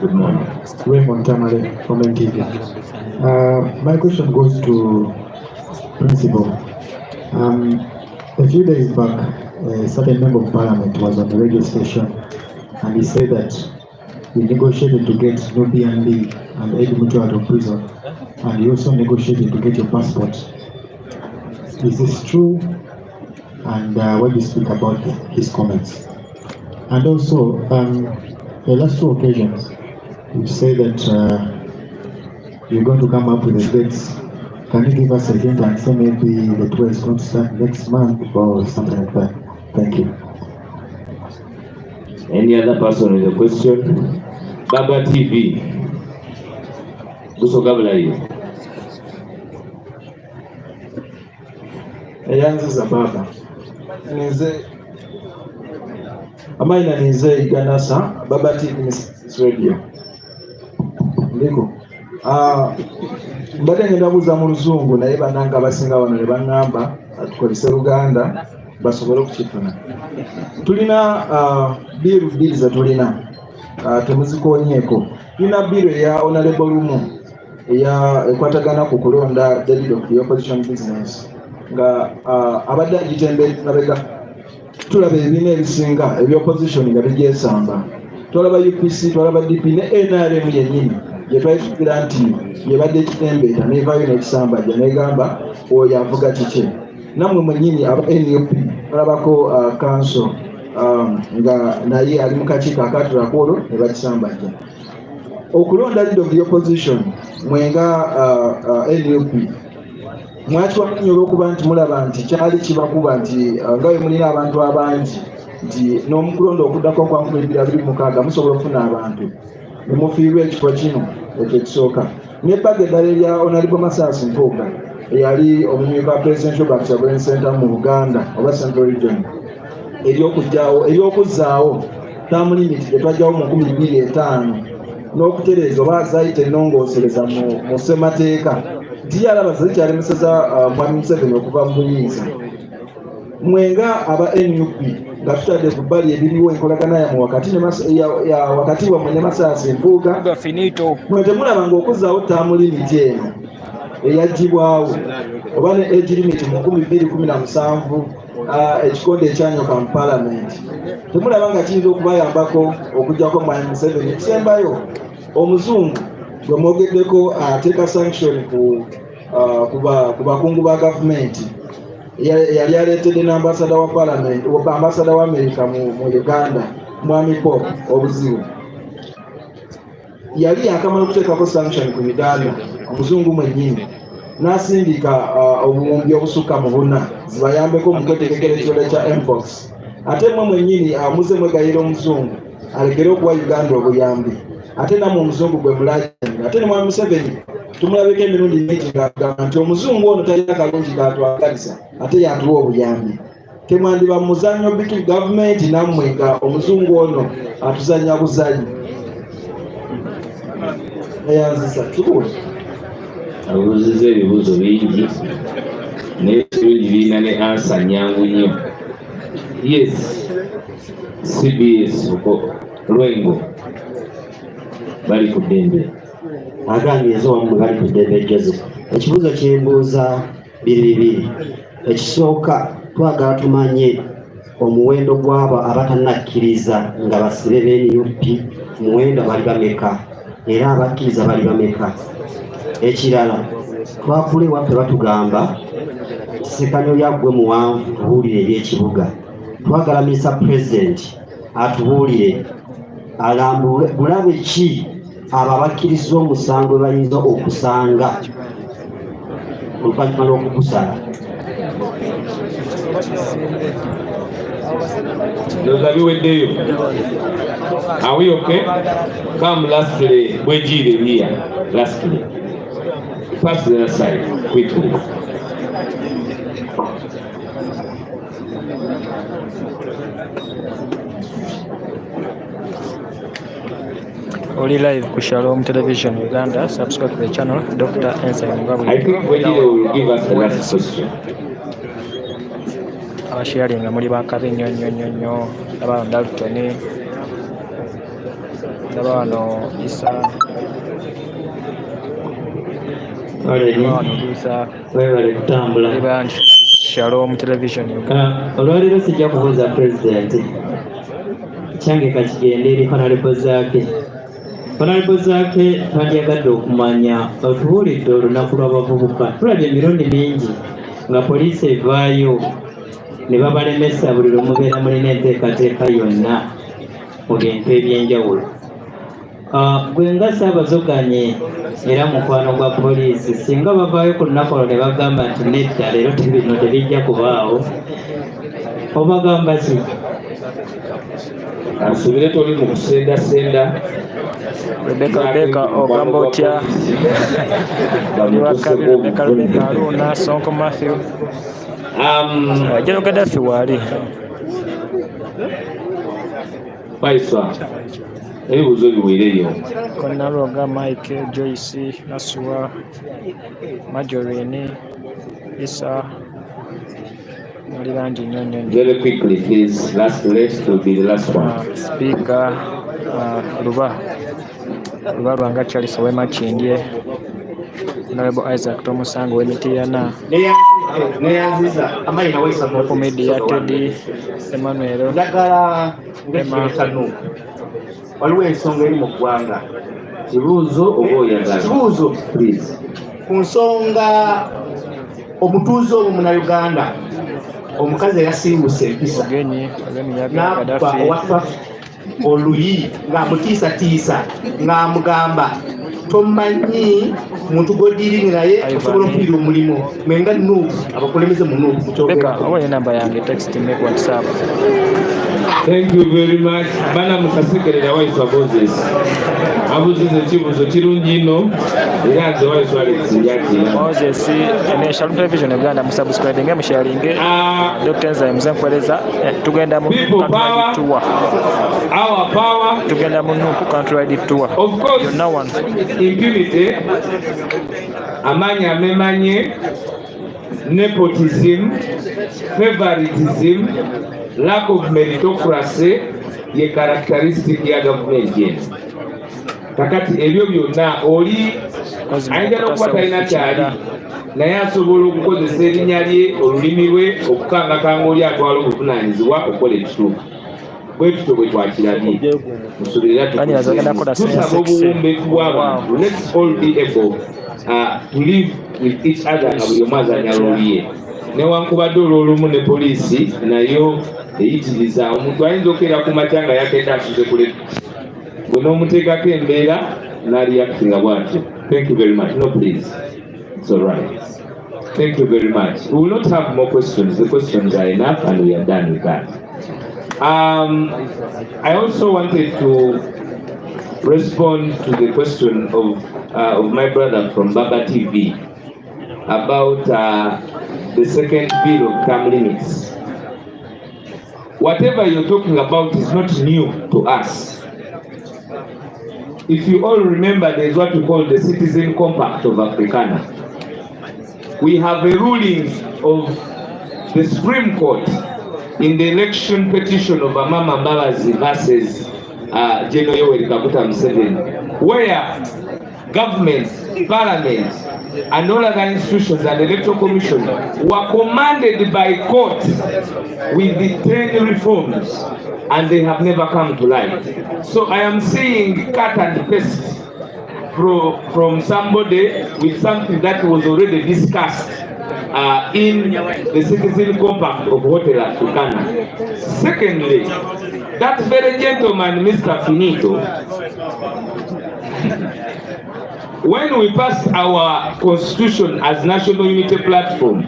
Speaker 2: Good morning.
Speaker 4: Raymond Tamale from NTV. My question goes to Principal. A few days back, a certain member of parliament was on the radio station and he said that we negotiated to get Nobi and Eddie Mutu out of prison, and he also negotiated to get your passport. Is this true? And what do you speak about his comments? And also, the last two occasions, you say that you're going to come up with the dates. Can you give us a hint and say maybe the tour is going to start next month or something like that? Thank you.
Speaker 2: Any other person with a question? Baba TV. Kusogabula hiyo.
Speaker 5: Eyanziza baba. Nize amaina nize iganasa Baba TV radio. Ndiko. Mbadde ngenda buuza mu Luzungu naye bannanga abasinga wano ne baŋŋamba atukozese Luganda basobole okukifuna. Tulina biiru bbiri ze tulina temuzikoonyeeko. Tulina biiru eya Honorable Lumu ekwatagana ku kulonda David of the opposition business nga abadde agitembe nabega tulaba ebibiina ebisinga ebyopposition nga bigyesamba. Twalaba UPC, twalaba DP ne NRM yennyini yetwayisukira nti yebadde ekitembeeta neevaayo n'ekisambajja negamba oyo avuga kike. Nammwe mwennyini aba NUP tulabako council nga naye ali mu kakiiko akatulako olwo ne bakisambajja. Okulonda leader of the opposition mwenga NUP mwatwakanya olw'okuba nti mulaba nti kyali kibakuba nti nga bwe mulina abantu abangi nti n'omukulonda okuddako kwa 2026 musobola okufuna abantu ne mufiirwa ekifo kino ekyo ekisooka. N'ebbaga eddala erya Honorable Masasi Mpuuga eyali omumyuka wa Presidential Backchain Center mu Buganda oba Central Region ery'okuzzaawo term limit gye twajjawo mu 2005 n'okutereeza oba zayita ennongoosereza mu ssemateeka nti yalaba zikyalemeseza Mwami Museveni okuva mu buyinza. Mwenga aba NUP nga tutadde ku bbali ebiriwo enkolagana yamu wakati wammwe ne Masasi Mpuuga mwe temulaba ng'okuzzaawo term limit eno eyaggyibwawo oba ne age limit mu 2017 ekikonde ekyanyoka mu palamenti temulaba nga kiyinza okubayambako okuggyako Mwami Museveni. Ekisembayo omuzungu gwe mwogeddeko ateeka sanction ku bakungu ba gavumenti yali aleetedde n'ambasada wa palamenti ambasada wa America mu Uganda Mwami Pop obuzibu yali yakamala okuteekako sanction ku Uganda. Omuzungu mwennyini n'asindika obuwumbi obusukka mu 4 zibayambeko mu kwetegekera ekirwadde kya mpox. Ate mmwe mwennyini muze mwegayira omuzungu alekere okuwa Uganda obuyambi. Ate namwe omuzungu gwe mulajani. Ate ne Mwami Museveni tumulabeko emirundi mingi ng'agamba nti omuzungu ono talina kalungi k'atwagalisa ate yatuwa obuyambi. Temwandiba mu muzannyo bitu gavumenti nammwe nga omuzungu ono atuzannya buzanyi. Eyanzisa kibuuzo.
Speaker 2: Abuuziza ebibuuzo bingi naye kirungi birina ne ansa nnyangu nnyo. Yes, CBS Lwengo bali ku ddembe.
Speaker 6: Agange ezo wamu bali ku ddembe Joseph. Ekibuuzo kyembuuza bibiri. Ekisooka twagala tumanye omuwendo gw'abo abatanakkiriza nga basibe b'NUP muwendo bali bameka era abakkiriza bali bameka. Ekirala twakula ewaffe batugamba Ssekanyo yaggwe muwanvu tubuulire eby'ekibuga. Twagala Mr. President atubuulire alambule bulabe ki abo abakkiriza omusango bayinza okusanga oluvannyuma lw'okugusala.
Speaker 2: Those are you. Are we okay? Come lastly, Wejire here. Lastly. Pass the other side quickly.
Speaker 7: Oli live ku Shalom Television Uganda. Subscribe to the channel. Dr. Ensign Mugabe.
Speaker 2: I think Wejire will give us the last question.
Speaker 7: Abasharinga muri bakabe nnyo aba Dalton Ndabano Isa
Speaker 8: webale kutambula.
Speaker 7: Shalom Television Uganda.
Speaker 8: Olwaliro sijja kubuuza pulezidenti kyange kakigende eri Honorable Zaake. Honorable Zaake tandyagadde okumanya otubuulidde olunaku lw'abavubuka. Tulabye emirundi mingi nga poliisi evaayo ne babalemesa buli lwe mubeera mulina enteekateeka yonna mu bintu ebyenjawulo. Gwe nga Ssaabazoganye era mukwano gwa poliisi, singa bavaayo ku lunaku olwo ne bagamba nti nedda leero bino tebijja kubaawo, obagamba ki?
Speaker 2: Asubire toli mu kusendasenda.
Speaker 7: Rebecca ogamba otya? Rebecca Aruna Sonko Matthew General Gaddafi wali
Speaker 2: Paiswa ebibuuzo biweereyo.
Speaker 7: Konaroga Mike Joyce Nasua Majorini Isa Marilanji Nyonyo.
Speaker 2: Very quickly please, last list will be the last one.
Speaker 7: Speaker Ruba Rwanga Charles Wema Chindye Honorable Isaac Tomusango Wemitiyana Media Teddy Emmanuel
Speaker 5: Ndagala ng'ekireetano waliwo ensonga eri mu ggwanga.
Speaker 2: Kibuuzo oba oyagala?
Speaker 5: Kibuuzo
Speaker 2: Please.
Speaker 5: ku nsonga omutuuze omu Munnayuganda omukazi eyasiibuse empisa n'akuba owa oluyi ng'amutiisatiisa ng'amugamba tomanyi muntu gw'odiiringi naye osobola okufiira omulimu mwenga nuupu abakulembeze mu nuupu
Speaker 7: mukyogera namba yange text me WhatsApp.
Speaker 2: Thank you very much. Bana mukasekerera Waiswa Moses. Abuzize ekibuuzo kirungi nnyo era nze Waiswa Alex njakira.
Speaker 7: Moses ne Shalom Television Uganda musubscribe nge musharinge. Dr. Ensign muzekwereza tugenda mu country tour.
Speaker 2: Our power.
Speaker 7: Tugenda mu country tour.
Speaker 2: Of course.
Speaker 7: You're now one.
Speaker 2: Impunity. Amanye amemanye. Nepotism. Favoritism. Lack of meritocracy ye characteristic ya government yetu. Kakati ebyo byonna oli ayinza n'okuba talina kyali naye asobola okukozesa erinnya lye olulimi lwe okukangakanga oli atwala obuvunaanyizibwa okukola ekituufu. Bwe tutyo bwe twakirabye musoberera tusaba obuwumbeefu bw'abantu. Let's all be able to live with each other nga buli omu azanya lolye. Newankubadde olw'olumu ne poliisi nayo eyitiriza omuntu ayinza okubeera ku makya nga yakedde asuze kule gwe n'omuteekako embeera n'aliyakutinga bwatyo. Thank you very much. No, please. It's all right. Thank you very much. We will not have more questions. The questions are enough and we are done with that. I also wanted to respond to the question of my brother from Baba TV about the second bill of term limits. Whatever you're talking about is not new to us. If you all remember, there's what we call the Citizen Compact of Africana. We have a ruling of the Supreme Court in the election petition of Amama Mbabazi versus General Yoweri Kaguta Museveni, where government, parliament, and all other institutions and electoral commission were commanded by court with the 10 reforms, and they have never come to light. So I am seeing cut and paste from somebody with something that was already discussed in the Citizen Compact of Hotel Africana. Secondly, that very gentleman, Mr. Finito, when we passed our constitution as National Unity Platform,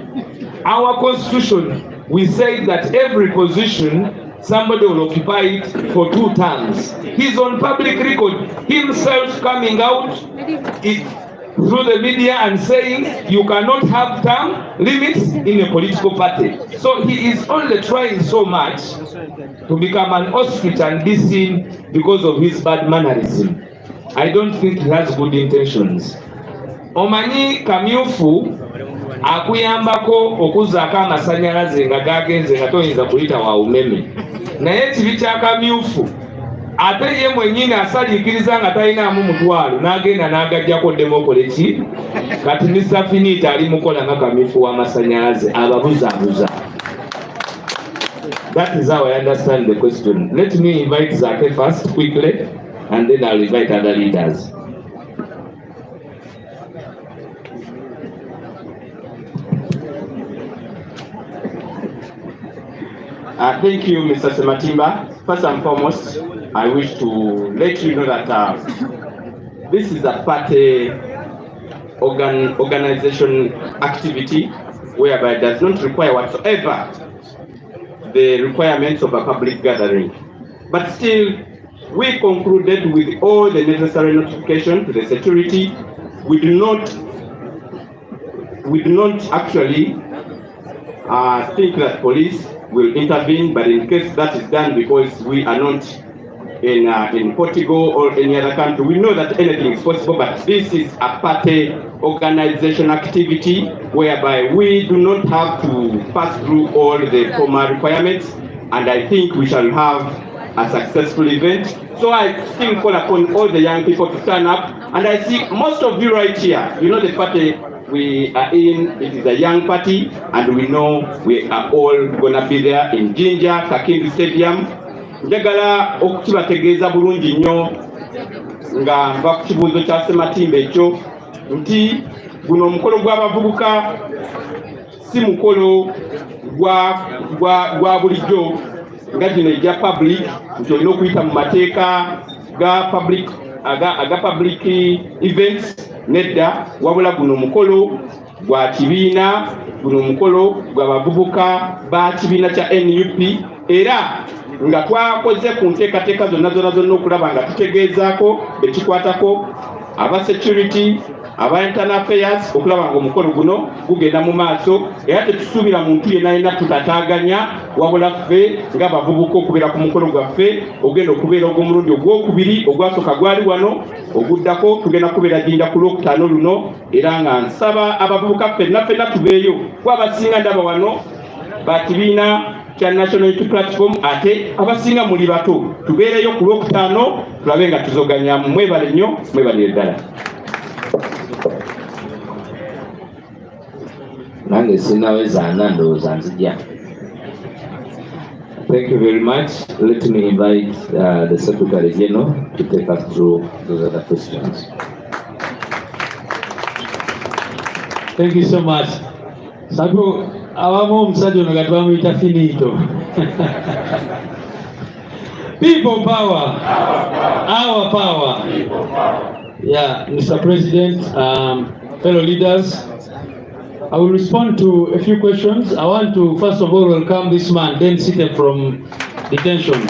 Speaker 2: our constitution, we said that every position somebody will occupy it for 2 terms. He's on public record, himself coming out through the media and saying you cannot have term limits in a political party. So he is only trying so much to become an ostrich and be seen because of his bad mannerism. I don't think he has good intentions. Omanyi kamyufu akuyambako okuzaako amasanyalaze nga gagenze nga toyinza kuyita wa umeme. Naye kibi kya kamyufu ate ye mwennyini asaliikiriza nga talinaamu mutwalo n'agenda n'agajjako demokoleki kati Mr. Finita ali mukola nga kamyufu w'amasanyalaze ababuzaabuza. That is how I understand the question. Let me invite Zake first quickly, and then I'll invite other leaders.
Speaker 9: Thank you, Mr. Sematimba. First and foremost, I wish to let you know that this is a party organization activity whereby it does not require whatsoever the requirements of a public gathering. But still, we concluded with all the necessary notification to the security. We do not actually think that police will intervene, but in case that is done because we are not in Portugal or any other country, we know that anything is possible, but this is a party organization activity whereby we do not have to pass through all the formal requirements, and I think we shall have a successful event. So I still call upon all the young people to stand up, and I see most of you right here, you know the party we are in, it is a young party, and we know we are all gonna be there in Jinja, Kakindi Stadium. Njagala okukibategeeza bulungi nnyo nga nva ku kibuuzo kya Sematimba ekyo nti guno omukolo gw'abavubuka si mukolo gwa bulijjo nga gino ejja public nti olina okuyita mu mateeka ga public events. Nedda, wabula guno mukolo gwa kibiina, guno mukolo gwa bavubuka ba kibiina kya NUP, era nga twakoze ku nteekateeka zonna okulaba nga tutegeezaako bekikwatako aba security, aba internal affairs, okulaba nga omukolo guno gugenda mu maaso, era tetusuubira muntu yenna tutataaganya, wabula ffe nga bavubuka okubeera ku mukolo gwaffe ogenda okubeera ogw'omulundi ogwokubiri, ogwasooka gwali wano, oguddako tugenda kubeera Jinja ku Lwokutaano luno, era nga nsaba abavubuka ffenna tubeeyo, abasinga ndaba wano ba kibiina kya National Unity Platform, ate abasinga muli bato tubeereyo ku Lwokutaano tulabe nga tuzoganya. Mwebale nnyo, mwebalire ddala.
Speaker 2: Nange sinaweza ndowooza nzija. Thank you very much. Let me invite the Secretary General to take us through those other questions.
Speaker 10: Thank you so much. Sabu awamu omusajja ono nga twamuyita Finito. People power. Our power. Yeah, Mr. President, fellow leaders, I will respond to a few questions. I want to first of all welcome this man, then Site from detention.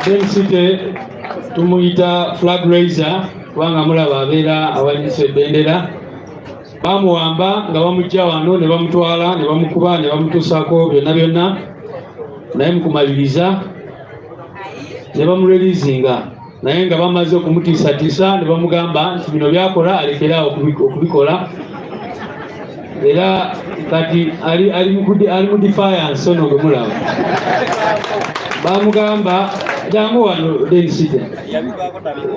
Speaker 10: Then Site tumuyita flag raiser, kubanga mulaba abeera awanyise bendera. Bamuwamba nga bamujja wano ne bamutwala ne bamukuba ne bamutuusaako byonna naye mukumaliriza ne bamureleasinga, naye nga bamaze okumutiisatiisa ne bamugamba nti bino byakola alekeraawo okubikola, era kati ali mu defiance ono gwe mulaba. Bamugamba jangu wano densite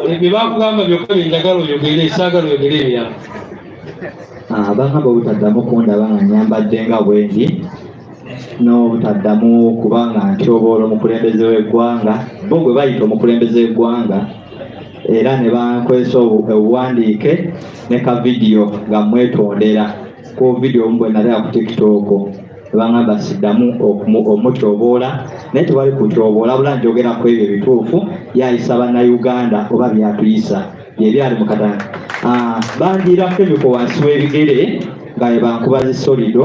Speaker 10: ebyo bakugamba byokka byenjagala oyogere esaagala oyogere ebirala.
Speaker 8: Abagamba obutaddamu kundaba nga nyambadde nga bwendi n'obutaddamu kubanga ntyoboola omukulembeze w'eggwanga bo gwe bayita omukulembeze w'eggwanga era ne bankwesa obuwandiike ne ka vidiyo nga mwetondera ku vidiyo omu bwe nalaba ku TikTok bangamba siddamu omutyoboola naye tebali kutyoboola bula njogerako ebyo ebituufu byayisa bannayuganda oba byatuyisa byebyali mu katanga. Bandiirako emiko wansi w'ebigere nga bankuba zisolido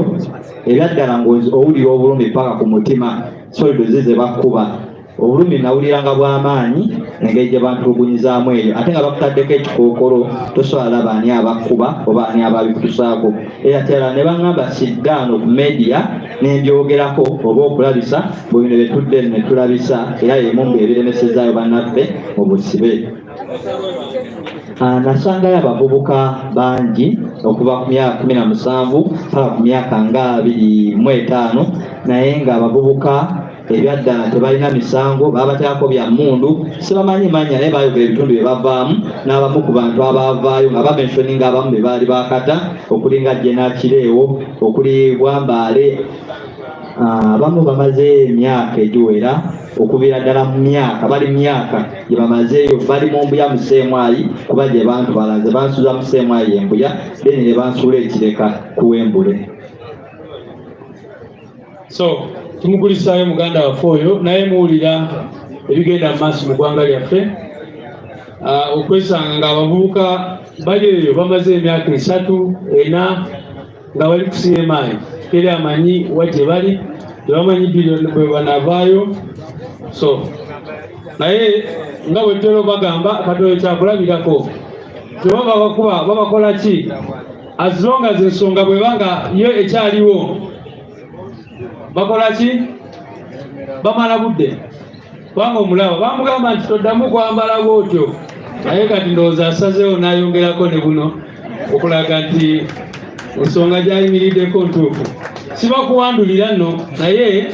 Speaker 8: ebyaddala ng'owulira obulumi paka ku mutima solido ze bakuba obulumi nawuliranga bw'amaanyi engeri gye bantulugunyizaamu eyo ate nga bakutaddeko ekikookolo tosobola baani abakuba oba ani ababikutusaako era tera ne baŋŋamba siddaano ku media n'embyogerako oba okulabisa bwebino betudde ne tulabisa era yemumu ebiremesezaayo bannaffe mu busibe. Nasangayo abavubuka bangi okuva ku myaka 17 paka ku myaka nga 25 naye nga abavubuka ebyaddala tebalina misango babateekako bya mmundu sibamanyi manya naye bayogera ebitundu bye bavaamu n'abamu ku bantu abavaayo nga bamenshoninga abamu be baali bakata okuli nga Jenakireewo okuli Bwambaale abamu bamaze emyaka egiwera okuviira ddala mu myaka bali myaka gye bamazeeyo bali mu mbuya mu Ssemwayi kuba gye bantu balaze bansuza mu Ssemwayi embuya then ne bansuula ekireka kuwembule.
Speaker 10: So tumugulisaayo muganda waffe oyo naye muwulira ebigenda mu maaso mu ggwanga lyaffe okwesanga nga abavubuka bali eyo bamaze emyaka 3-4 nga bali ku CMI teri amanyi wa gye bali tebamanyi biliyoni bwe banavaayo. So naye nga bwe ttera bagamba katono kyakulabirako tebaba bakuba babakola ki as long as ensonga bwebanga yo ekyaliwo bakola ki bamala budde kubanga omulaba bamugamba nti toddamu kwambala bwotyo naye kati ndowooza asazeewo n'ayongerako ne buno okulaga nti ensonga gyayimiriddeko ntuufu. Sibakuwandulira nno naye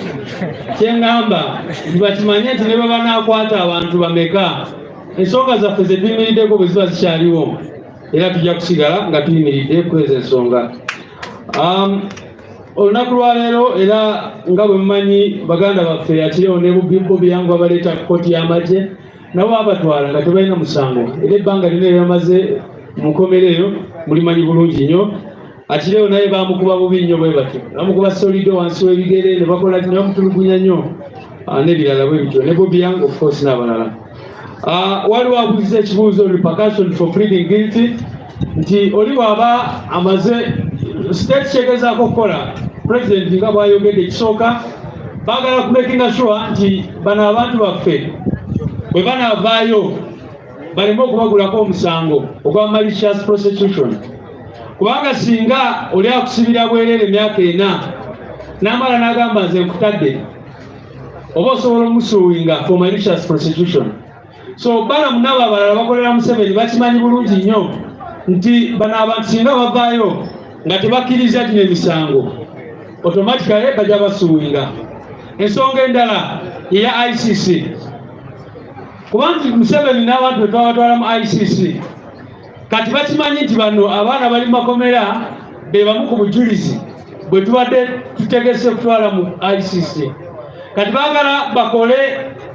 Speaker 10: kyeŋŋamba ntibakimanye nti ne baba naakwata abantu bameka ensonga zaffe ze tuyimiriddeko bwe ziba zikyaliwo era tujja kusigala nga tuyimiridde kweza ensonga. Olunaku lwaleero era nga bwe mumanyi baganda baffe yakireewo ne Bobi yangu abaleeta ku kkooti y'amagye nabo babatwala nga tebalina musango era ebbanga lino eryamaze mu nkomero eyo mulimanyi bulungi nnyo. Akireewo naye bamukuba bubi nnyo bwe batyo bamukuba solido wansi w'ebigere ne bakola ne bamutulugunya nnyo n'ebirala bwe bityo ne Bobi yangu of course n'abalala. Waliwo abuuziza ekibuuzo repercussion for pleading guilty nti oli bw'aba amaze state kyegezaako okukola president nga bw'ayogedde ekisooka baagala kumakinga sure nti bano abantu baffe bwe banaavaayo baleme okubagulako omusango ogwa malicious prosecution kubanga singa oli akusibira bwerere emyaka 4 n'amala n'agamba nze nkutadde oba osobola omusuuwinga for malicious prosecution. So bana munaba abalala bakolera Museveni bakimanyi bulungi nnyo nti bano abantu singa bavaayo nga tebakkiriza gino emisango automatically bajja basuuwinga. Ensonga endala eya ICC kubanga Museveni n'abantu bwe twabatwala mu ICC kati bakimanyi nti bano abaana bali mu makomera be bamu ku bujulizi bwe tubadde tutegese okutwala mu ICC kati baagala bakole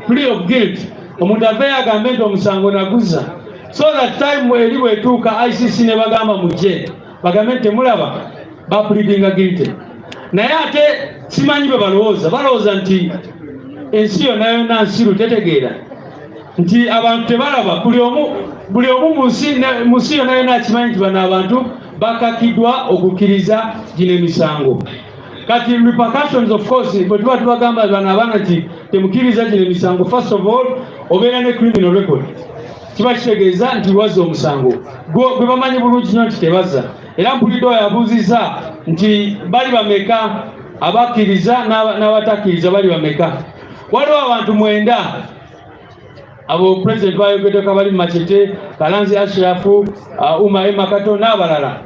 Speaker 10: plea of guilt omuntu aveeyo agambe nti omusango naguza so that time eri bwetuuka ICC ne bagamba mujje bagambe nti temulaba bapleadinga guilty. Naye ate simanyi bwe balowooza nti ensi yonna yonna nsiru tetegeera nti abantu tebalaba buli omu mu nsi yonna yonna akimanyi nti bano abantu bakakiddwa okukkiriza gino emisango. Kati repercussions of course bwe tuba tubagamba bano abaana nti temukkiriza gino emisango first of all obeera ne criminal record kiba kitegeeza nti wazza omusango gwe bamanyi bulungi nnyo nti tebazza. Era mpulidde oyo abuuziza nti bali bameka abakkiriza n'abatakkiriza bali bameka. Waliwo abantu 9 abo president bayogeddeko abali mu Machete, Kalanzi Ashrafu, Umar Makato n'abalala.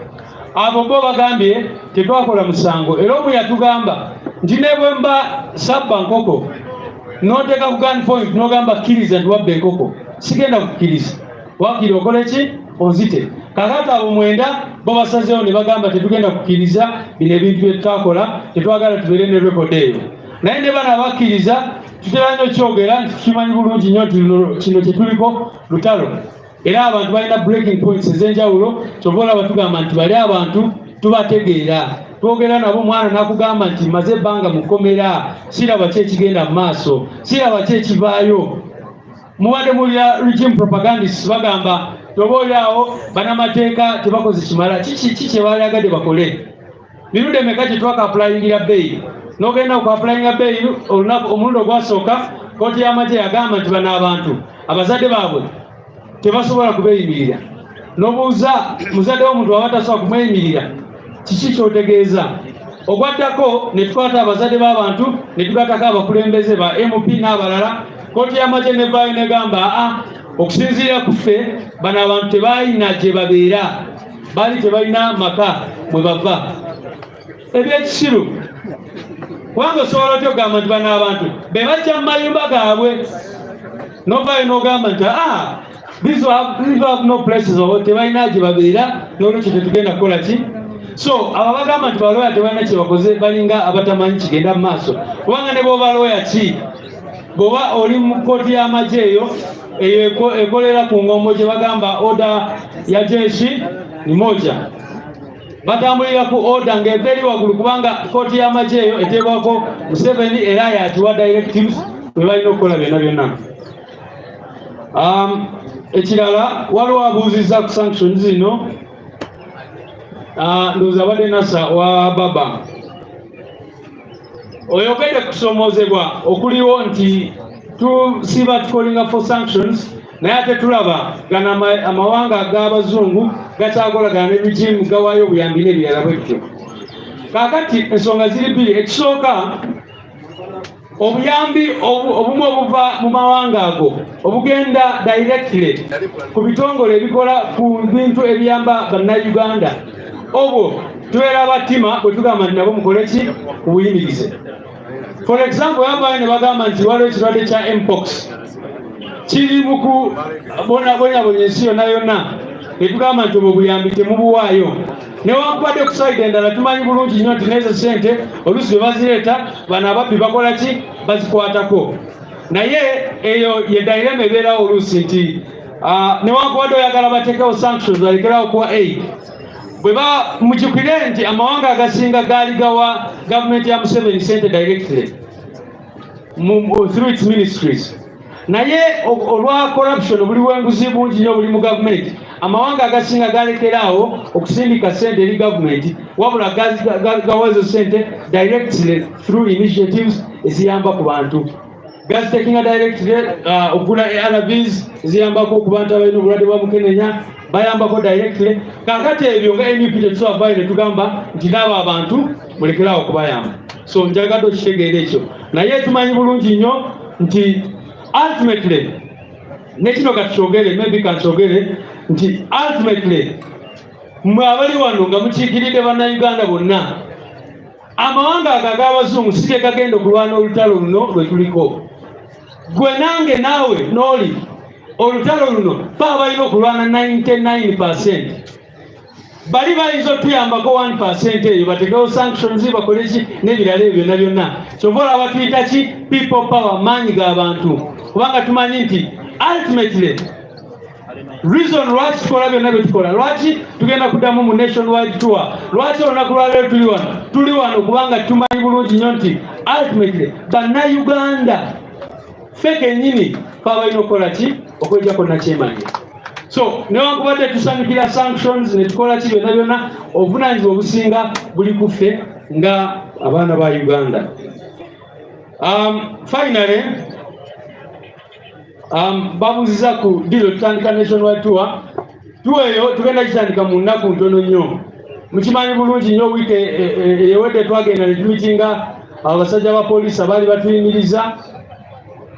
Speaker 10: Abo bo bagambye tetwakola musango era omu yatugamba nti ne bwe mba sabba nkoko n'oteeka ku gun point n'ogamba kkiriza nti wabba enkoko sigenda kukkiriza wakiri okole ki onzite kakati abo 9 bo basazeewo ne bagamba tetugenda kukkiriza bino ebintu bye tutakola tetwagala tubeere ne rekodi eyo naye ne bana abakkiriza tutera nnyo kyogera nti tukimanyi bulungi nnyo nti kino kyetuliko lutalo era abantu balina breaking points ez'enjawulo kyova olaba tugamba nti bali abantu tubategeera twogera nabo mwana nakugamba nti maze ebbanga mukomera siraba ki ekigenda mu maaso siraba ki ekivaayo mubadde mulya regime propagandists bagamba toba oliawo banamateeka tebakoze kimala kiki kyebalagadde bakole mirundi emeka gye twakapulayingira bbeeyi n'ogenda okuapulayinga bbeeyi omulundi ogwasooka kooti y'amagye yagamba nti bano abantu abazadde baabwe tebasobola kubeeyimirira n'obuuza muzadde w'omuntu waba tasobola kumweyimirira kiki kyotegeeza ogwaddako ne tukwata abazadde b'abantu ne tugatako abakulembeze ba MP n'abalala kooti y'amagye nevaayo negamba okusinziira ku ffe bano abantu tebalina gye babeera baali tebalina maka mwe bava ebyekisiru kubanga osobola otya okugamba nti bano abantu be bajja mu mayumba gaabwe novaayo n'ogamba nti these have no places tebalina gye babeera n'olwekyo tetugenda kukola ki so abo bagamba nti balooya tebalina kye bakoze balinga abatamanyi kigenda mu maaso kubanga ne booba looya ki bw'oba oli mu kooti y'amagye eyo ekolera ku ngombo gye bagamba oda ya jeshi ni moja batambulira ku oda ng'eva eri waggulu kubanga kooti y'amagye eyo eteebwako Museveni era yatiwa directives bwe balina okukola byonna byonna. Ekirala waliwo abuuzizza ku sanctions zino ndowooza abadde nasa wa baba oyogedde kusomoozebwa okuliwo nti tusiba tukolinga for sanctions naye ate tulaba gana amawanga ag'abazungu gakyakolagana ne regimu gawaayo obuyambi n'ebirala bwetyo kaakati ensonga ziri bbiri ekisooka obuyambi obumu obuva mu mawanga ago obugenda directly ku bitongole ebikola ku bintu ebiyamba bannayuganda obwo tubeera abatima bwe tugamba nti nabo mukole ki kubuyimirize. For example yambayo ne bagamba nti waliwo ekirwadde kya mpox kiri mu kubonyabonya ensi yonna yonna ne tugamba nti obwo buyambi temubuwaayo newankubadde ku saidi endala tumanyi bulungi nnyo nti nezo sente oluusi bwe bazireeta bano ababbi bakola ki bazikwatako naye eyo ye dairema ebeerawo oluusi nti newankubadde oyagala bateekewo sanctions balekerawo kuwa aid bwe mujjukire nti amawanga agasinga gaali gawa gavumenti ya Museveni sente directly through its ministries naye olwa corruption obuliwo enguzi bungi nnyo buli mu gavumenti amawanga agasinga galekeraawo okusindika sente eri gavumenti wabula gawa ezo sente directly through initiatives eziyamba ku bantu gazitekinga directly okugula ARVs eziyambako ku bantu abalina obulwadde bwa mukenenya bayambako directly kakati ebyo nga NUP tetusobola ne tugamba nti n'abo abantu mulekerawo okubayamba so njagadde okitegeera ekyo naye tumanyi bulungi nnyo nti ultimately nekino katukyogere maybe kankyogere nti ultimately mwe abali wano nga mukiikiridde bannayuganda bonna amawanga ago ag'abazungu si ge gagenda okulwana olutalo luno lwe tuliko gwe nange naawe n'oli olutalo luno fa balina okulwana 99% bali bayinza otuyambako 1% eyo bategewo sanctions bakoleki n'ebirala ebyo byonna byonna kyova olaba tuyita ki people power maanyi g'abantu kubanga tumanyi nti ultimately reason lwaki tukola byonna bye tukola lwaki tugenda kuddamu mu nationwide tour lwaki olunaku lwaleero tuli wano kubanga tumanyi bulungi nnyo nti ultimately bannayuganda ffe kennyini fe abalina okukola ki okwejjako nakyemanyi so newankubadde tusanyukira sanctions ne tukola ki byonna byonna obuvunaanyizibwa obusinga buli ku ffe nga abaana ba Uganda. Finally babuuziza ku diro tutandika nationwide tour eyo tugenda kitandika mu nnaku ntono nnyo mukimanyi bulungi nnyo wiiki eyewedde twagenda ne tumitinga abasajja ba poliisi abaali batuyimiriza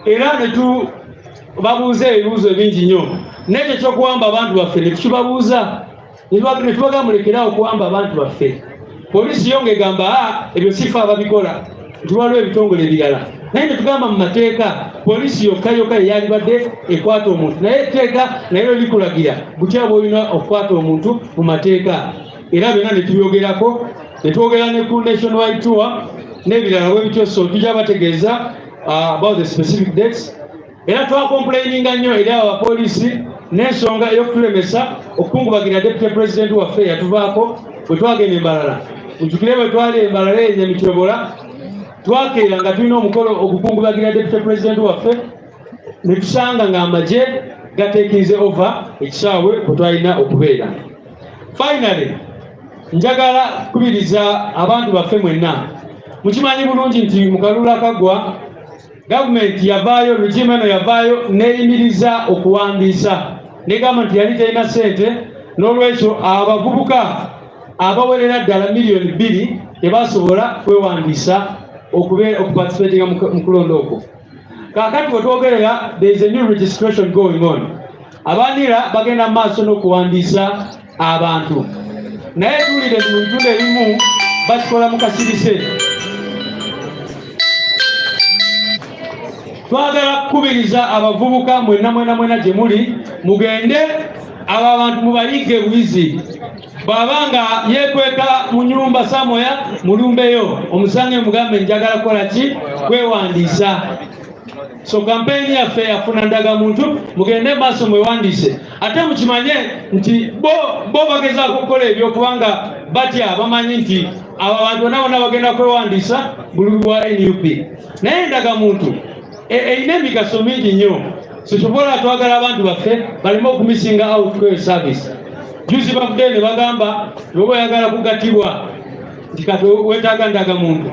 Speaker 10: era ne babuuza ebibuuzo bingi nnyo nekyo ekyokuwamba abantu baffe ne tukibabuuza ne tubagamba mulekerawo okuwamba abantu baffe poliisi yo ng'egamba ebyo sifa ababikola nti waliwo ebitongole ebirala naye netugamba mu mateeka poliisi yokka eyalibadde ekwata omuntu naye etteeka naye likulagira butya bwolina okukwata omuntu mu mateeka era byonna netubyogerako netwogera ne ku nationwide tour n'ebirala bwe bityo so tujja bategeeza about the specific dates era twakomplaininga nnyo eri abapoliisi n'ensonga ey'okutulemesa okukungubagira deputy president waffe yatuvaako bwe twagenda embalala mujjukire bwe twali embalala enyamityobola twakeera nga tulina omukolo okukungubagira deputy president waffe ne tusanga ng'amagye gateekinze over ekisaawe kwe twalina okubeera. Finally njagala kubiriza abantu baffe mwenna mukimanyi bulungi nti mu kalulu akagwa gavumenti yavaayo regime eno yavaayo neyimiriza okuwandiisa negamba nti yali terina ssente n'olwekyo abavubuka abawerera ddala miliyoni 2 tebasobola kwewandiisa okuparticipatinga mu kulonda okwo. Kaakati wetwogerera there is a new registration going on. Abanira bagenda mu maaso n'okuwandiisa abantu naye tuwulire mu bitundu ebimu bakikola mu kasirise. Twagala kukubiriza abavubuka mwena gye muli mugende abo abantu mubalige bwizi bw'abanga yeekweka mu nyumba samoya mulumbeyo omusange mugambe njagala kukola ki kwewandiisa. So kampeni yaffe yafuna ndagamuntu mugende maaso mwewandiise ate mukimanye nti bo bagezaako okukola ebyo kubanga batya bamanyi nti abo abantu bonna bagenda kwewandiisa buli bwa NUP naye ndagamuntu erina emigaso mingi nnyo sosobola twagala abantu baffe baleme okumisinga out kwe service. Juzi bavudde ne bagamba bwe oyagala kugatibwa nti kati wetaaga ndagamuntu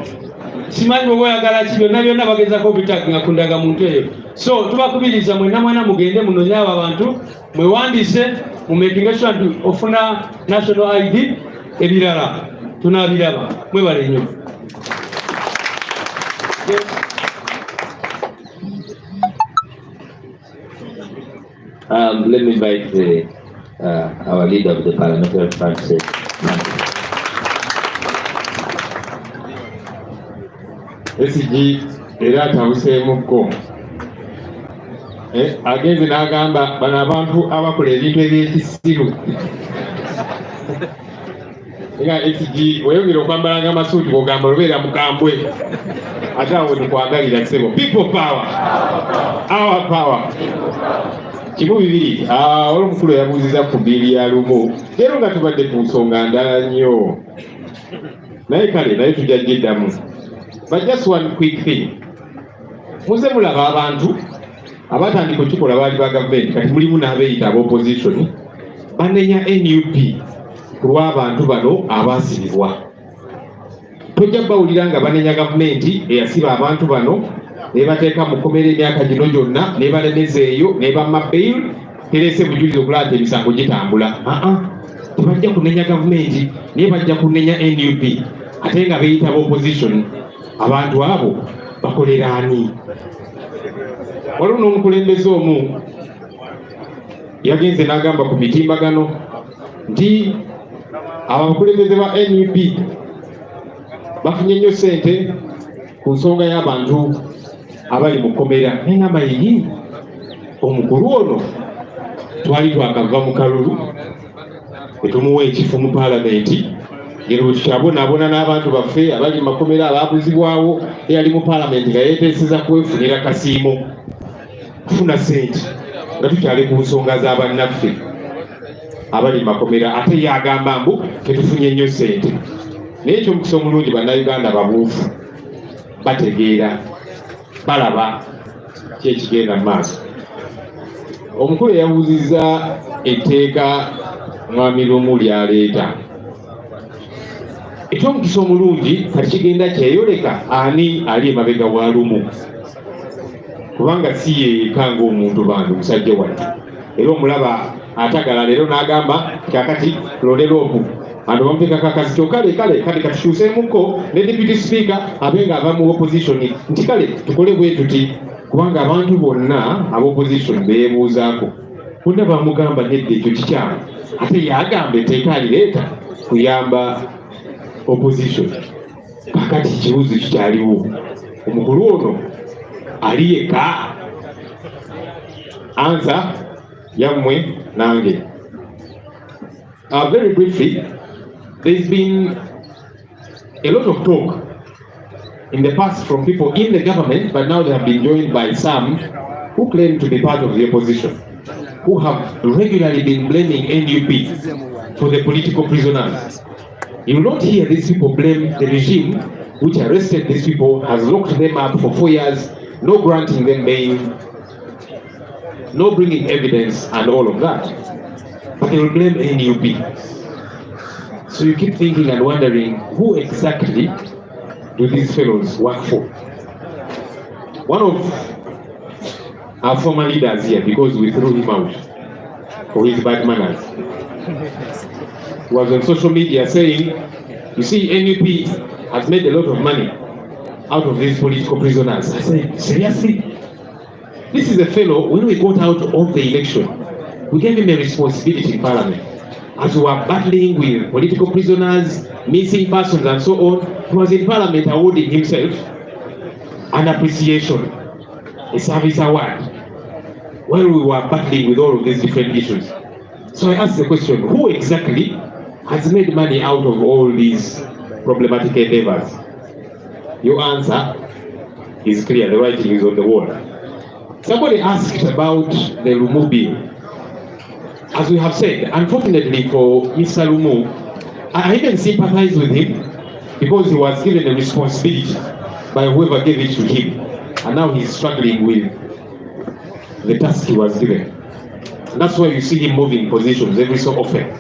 Speaker 10: simanyi bwe oyagala ki byonna bagezaako bitaginga ku ndagamuntu eyo. So tubakubiriza mwenna mugende munonye abo abantu mwewandiise mu making sure nti ofuna national ID ebirala tunaabiraba mwebale nnyo.
Speaker 2: Let me invite our leader of the parliamentary front.
Speaker 11: SG era atabuseemukko agenze n'agamba bano abantu abakola ebintu ebyekisiru nga SG weyongera okwambalanga amasuuti bw'ogamba lubeera mukambwe ate awo tukwagalira ssebo. People power, our power. Kimu bibiri olw'omukulu yabuuziza ku bbiiri ya lumu leero nga tubadde ku nsonga ndala nnyo naye tujja giddamu. But just one quick thing. Muze mulaba abantu abatandika okikola baali ba gavumenti kati mulimu n'abeeyita ab'opposition banenya NUP ku lw'abantu bano abaasibibwa. Tojja bawulira nga banenya gavumenti eyasiba abantu bano nebateeka mu kkomera emyaka gino gyonna nebalemeza eyo nebamma bail terese bujulizi okulaba nti emisango gitambula. Tebajja kunenya gavumenti naye bajja kunenya NUP ate nga beeyita ab'opposition. Abantu abo bakolera ani? Waliwo n'omukulembeze omu yagenze n'agamba ku mitimbagano nti abakulembeze ba NUP bafunye nnyo ssente ku nsonga y'abantu abali mu kkomera. N'engamba yiri omukulu ono twali twakava mu kalulu etumuwa ekifo mu paalamenti ngero bwe tukyabonaabona n'abantu baffe abali mu makomera abaabuzibwawo eyali mu paalamenti nga yeeteeseza kwefunira kasiimo kufuna ssente nga tukyali ku nsonga z'abannaffe abali mu makomera ate yagamba mbu tetufunye nnyo ssente. Naye ekyomukisa omulungi bannayuganda babuufu bategeera balaba kyekigenda mu maaso. Omukulu yabuuzizza etteeka mwami lumu lyaleeta ekyomukisa omulungi kati kigenda kyeyoleka ani ali emabega wa lumu kubanga si yeeka ng'omuntu bantu musajja wattu era omulaba atagala leero n'agamba kakati loleropu bantu bamuteekako akazito kale kati katukyuseemuko ne deputy speaker abe nga ava mu opposition nti kale tukole bwe tuti kubanga abantu bonna ab'opposition beebuuzaako bonna bamugamba nedda ekyo kikyamu ate yagamba etteeka alireeta kuyamba opposition. kakati kibuuzo kikyaliwo omukulu ono ali yekka ansa yammwe nange. Very briefly, there's been a lot of talk in the past from people in the government, but now they have been joined by some who claim to be part of the opposition, who have regularly been blaming NUP for the political prisoners. You will not hear these people blame the regime which arrested these people, has locked them up for 4 years, no granting them bail, no bringing evidence and all of that. But they will blame NUP. So you keep thinking and wondering, who exactly do these fellows work for? One of our former leaders here, because we threw him out for his bad manners, was on social media saying, you see, NUP has made a lot of money out of these political prisoners. I said, seriously? This is a fellow, when we got out of the election, we gave him a responsibility in Parliament. As we were battling with political prisoners, missing persons and so on, he was in Parliament awarding himself an appreciation, a service award, while we were battling with all of these different issues. So I asked the question, who exactly has made money out of all these problematic endeavors? Your answer is clear, the writing is on the wall. Somebody asked about the Lumu bill. As we have said, unfortunately for Mr. Lumu, I even sympathize with him because he was given a responsibility by whoever gave it to him. And now he's struggling with the task he was given. And that's why you see him moving positions every so often.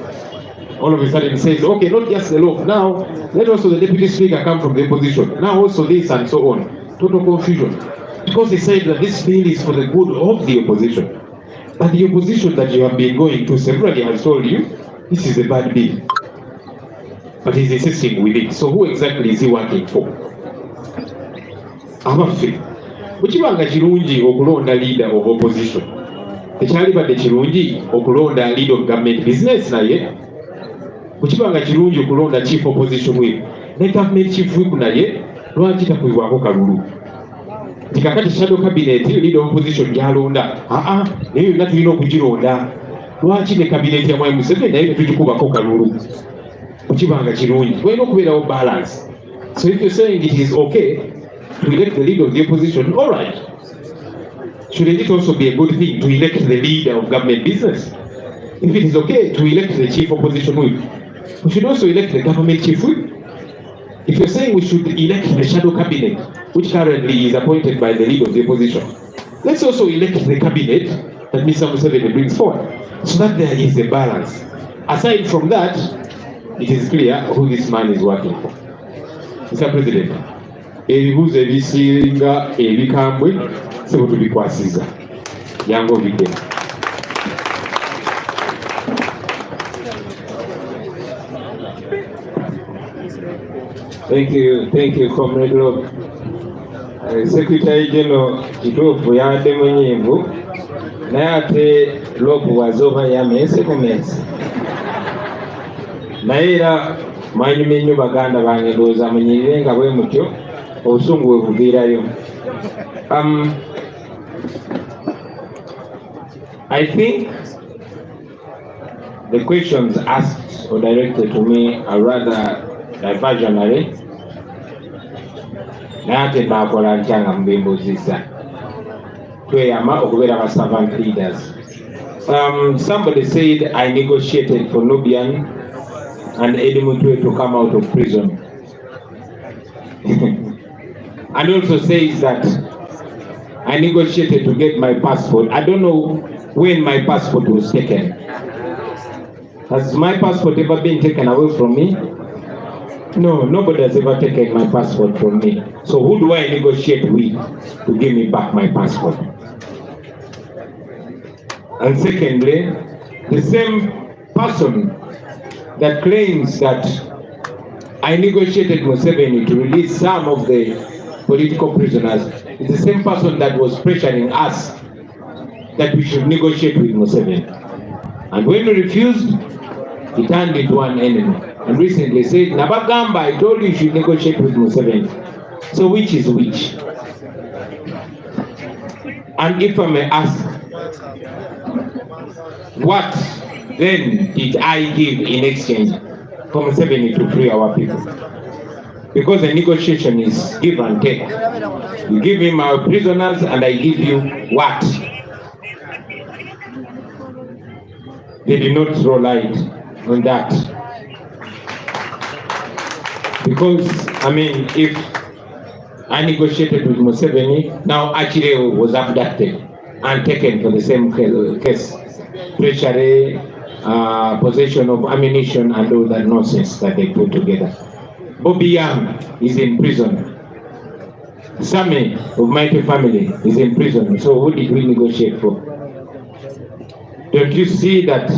Speaker 11: All of a sudden he says, okay, not just the law. Now, let also the deputy speaker come from the opposition. Now also this and so on. Total confusion. Because he said that this bill is for the good of the opposition. But the opposition that you have been going to severally has told you, this is a bad bill. But he's insisting with it. So who exactly is he working for? Abaffe. Bwekibanga kirungi okulonda leader of opposition, tekyalibadde kirungi okulonda leader of government business naye. Bwekibanga kirungi okulonda chief opposition whip, ne government chief whip naye lwaki takwibwako kalulu? Tikakati shadow cabinet leader of opposition gyalonda, naye yonna tulina okugironda. Lwaki ne cabinet ya Mwai Museveni naye tetugikubako kalulu? Bwekibanga kirungi tulina okubeerawo balance. So if you're saying it is okay to elect the leader of the opposition, all right. Shouldn't it also be a good thing to elect the leader of government business? If it is okay to elect the chief opposition whip, we should also elect the government chief whip. If you're saying we should elect the shadow cabinet, which currently is appointed by the leader of the opposition, let's also elect the cabinet that Mr. Museveni brings forward, so that there is a balance. Aside from that, it is clear who this man is working for. Mr. President, ebibuuzo ebisinga ebikambwe sebo tubikwasiza yango bige.
Speaker 10: Thank you, Comrade Rob. Secretary General kituufu yabadde munyimbu naye ate Rob was over yamese ku mesi. Naye era mwanyuma ennyo baganda bange ndowooza munyirire nga bwe mutyo obusungu bwe buviirayo. I think the questions asked or directed to me are rather diversionary. Naye ate naakola ntya nga mubimbuuzizza. Tweyama okubeera aba servant leaders. Somebody said I negotiated for Nubian and Eddie Mutwe to come out of prison. And also says that I negotiated to get my passport. I don't know when my passport was taken. Has my passport ever been taken away from me? No, nobody has ever taken my passport from me. So who do I negotiate with to give me back my passport? And secondly, the same person that claims that I negotiated Museveni to release some of the political prisoners is the same person that was pressuring us that we should negotiate with Museveni. And when we refused, he turned into an enemy.
Speaker 11: recently said, Nabagamba, I told you should negotiate with Museveni. So which is which? And if I may ask, what then did I give in exchange for Museveni to free our people? Because the negotiation is give and take. You give him our prisoners and I give you what? They did not throw light on that. Because, I mean, if I negotiated with Museveni, now Achille was abducted and taken for the same case. Treachery, possession of ammunition and all that nonsense that they put together. Bobi is in prison. Sammy of Mighty Family is in prison. So what did we negotiate for? Don't you see that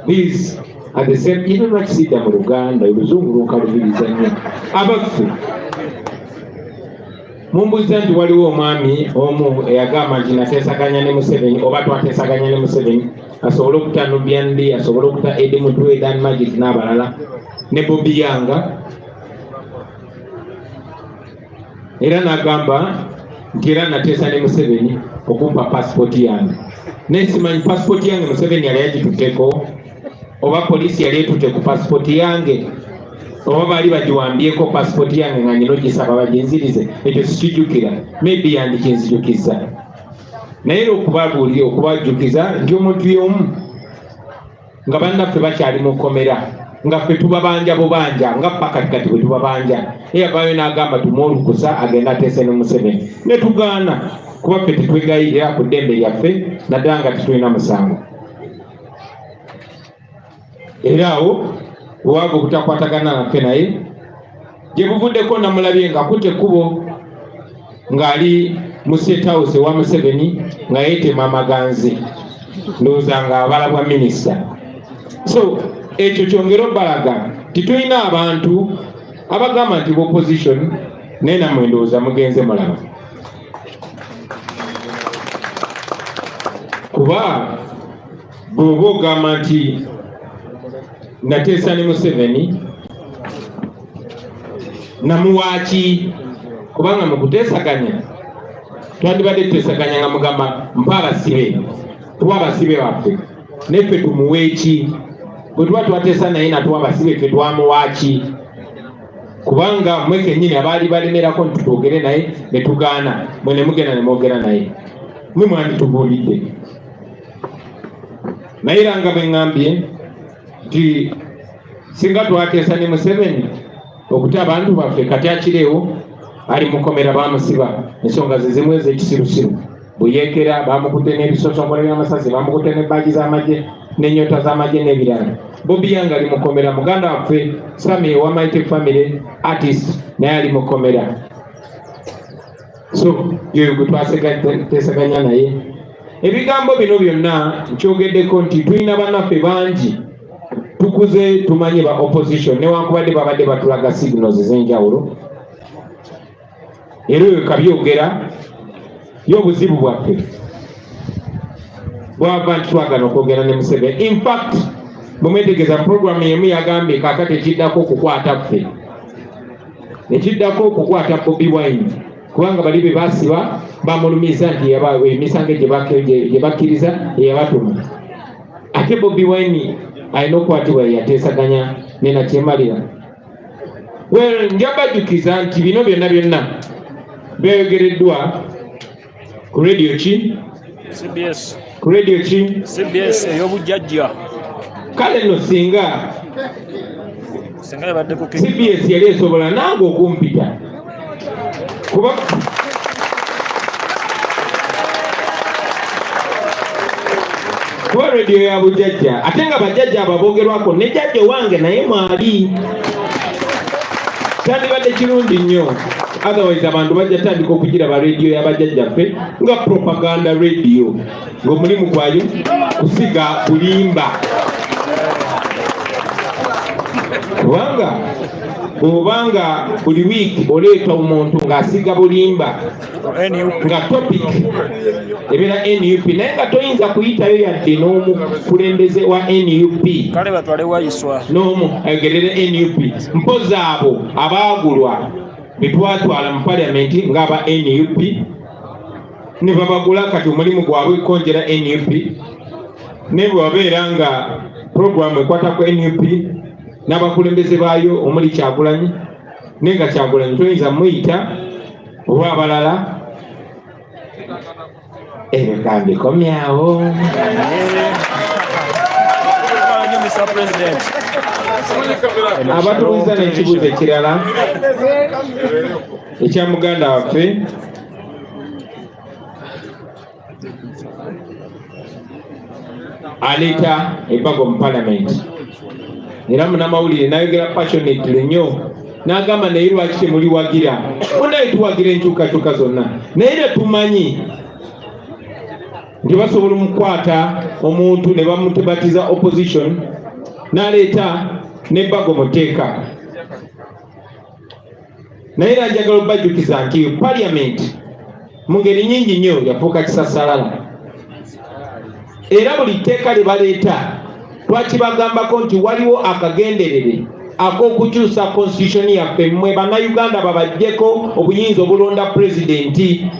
Speaker 11: these are the same? You don't see them in Uganda, Mumbuza nti waliwo omwami omu eyagamba nti nateesaganya ne Museveni oba twateesaganya ne Museveni asobole okutanubya ndi asobole okuta Edi Mutwe, Dan Magic n'abalala ne Bobi Yanga era n'agamba nti era nateesa ne Museveni okumpa pasipoti yange nesimanyi pasipoti yange Museveni yali yagitutteko oba polisi yali etutte ku pasipoti yange oba bali bagiwambyeko pasipoti yange nga nyina ogisaba baginzirize ekyo sikijjukira maybe yandikinzijukiza naye okubabuulira okubajjukiza nti omuntu y'omu nga bannaffe bakyali mu kkomera nga ffe tubabanja bubanja nga pakatikati bwe tubabanja eyavaayo n'agamba tumuolukusa agenda ateese ne Museveni ne tugaana kuba ffe tetwegayirira ku ddembe lyaffe naddala nga tetulina musango era awo bwewava obutakwatagana naffe naye gye buvuddeko namulabye ng'akutte ekkubo ng'ali mu State House ewa Museveni nga yeetema amaganzi ndowooza ng'abalabwa minisita. So ekyo kyongera obbalaga titulina abantu abagamba nti opposition naye nammwe ndowooza mugenze mulaba kuba bw'oba ogamba nti nateesa ne Museveni namuwaaki kubanga mu kuteesaganya twandibadde tuteesaganya nga mugamba mpa abasibe tuwa abasibe baffe neffe tumuweeki bwe tuba twateesa naye natuwa abasibe ffe twamuwaaki kubanga mwe kennyini abaali balemerako nti twogere naye ne tugaana mwe ne mugenda ne mwogera naye mwe mwanditubuulidde naye era nga bwe ŋŋambye nti singa twateesa ne Museveni okuti abantu baffe kati akireewo ali mukomera bamusiba ensonga ze zimu ez'ekisirusiru buyeekera bamukutte n'ebisosongolo by'amasasi bamukutte n'ebbaagi z'amagye n'ennyota z'amagye n'ebirala. Bobi Yanga ali mukomera muganda waffe Sami wa Mighty Family artist naye ali mukomera. So yoyo gwe twateesaganya naye ebigambo bino byonna nkyogeddeko nti tulina bannaffe bangi tukuze tumanye ba opposition newankubadde babadde batulaga signals ez'enjawulo era oyo kabyogera y'obuzibu bwaffe bwava nti twagana okwogera ne Museveni. In fact mumwetegeeza programu yemu yagambye kaakati ekiddako okukwata ffe ekiddako okukwata Bobi Wine kubanga bali be basiba bamulumiza nti emisango gye bakkiriza eyabatuma ate Bobi Wine alina okukwatibwa yateesaganya ne Nakyemalira. Njabajjukiza nti bino byonna byonna byeyogereddwa ku radio ki?
Speaker 7: CBS.
Speaker 11: Ku radio ki?
Speaker 7: CBS ey'obujjajja.
Speaker 11: Kale nno singa CBS yali esobola nange okumpita kuba radio ya bujjajja ate nga bajjajja ababogerwako ne jjajja wange naye mwali kyandibadde kirungi nnyo otherwise abantu bajja tandika okugiraba radio y'abajjajjaffe nga propaganda radio ng'omulimu gwayo kusiga bulimba kubanga
Speaker 9: bw'obanga buli wiiki oleeta omuntu ng'asiga bulimba nga topic ebeera NUP naye nga toyinza kuyitayo yadde n'omu kulembeze wa NUP n'omu ayogerere NUP mpozi abo abaagulwa betwatwala mu paliamenti ng'aba NUP ne babagula kati omulimu gwabwe konjera NUP ne bwabeera nga programu ekwata ku NUP n'abakulembeze baayo omuli Kyagulanyi naye nga Kyagulanyi toyinza muyita oba abalala ebigambo komyawo abatubuuza n'ekibuuzo ekirala ekya muganda waffe aleeta ebbago mu palamenti era munamawulire nayogera passionately nnyo n'agamba naye lwaki temuliwagira munaye tuwagira enkyukakyuka zonna naye tetumanyi nti basobola omukwata omuntu ne bamutebatiza opposition n'aleeta n'ebbago muteeka naye era njagala obajjukiza nti paliamenti mu ngeri nyingi nnyo yafuuka kisasalala era buli tteeka lye baleeta twakibagambako nti waliwo akagenderere ak'okukyusa constitution yaffe mmwe bannayuganda babajjeko obuyinza obulonda pulezidenti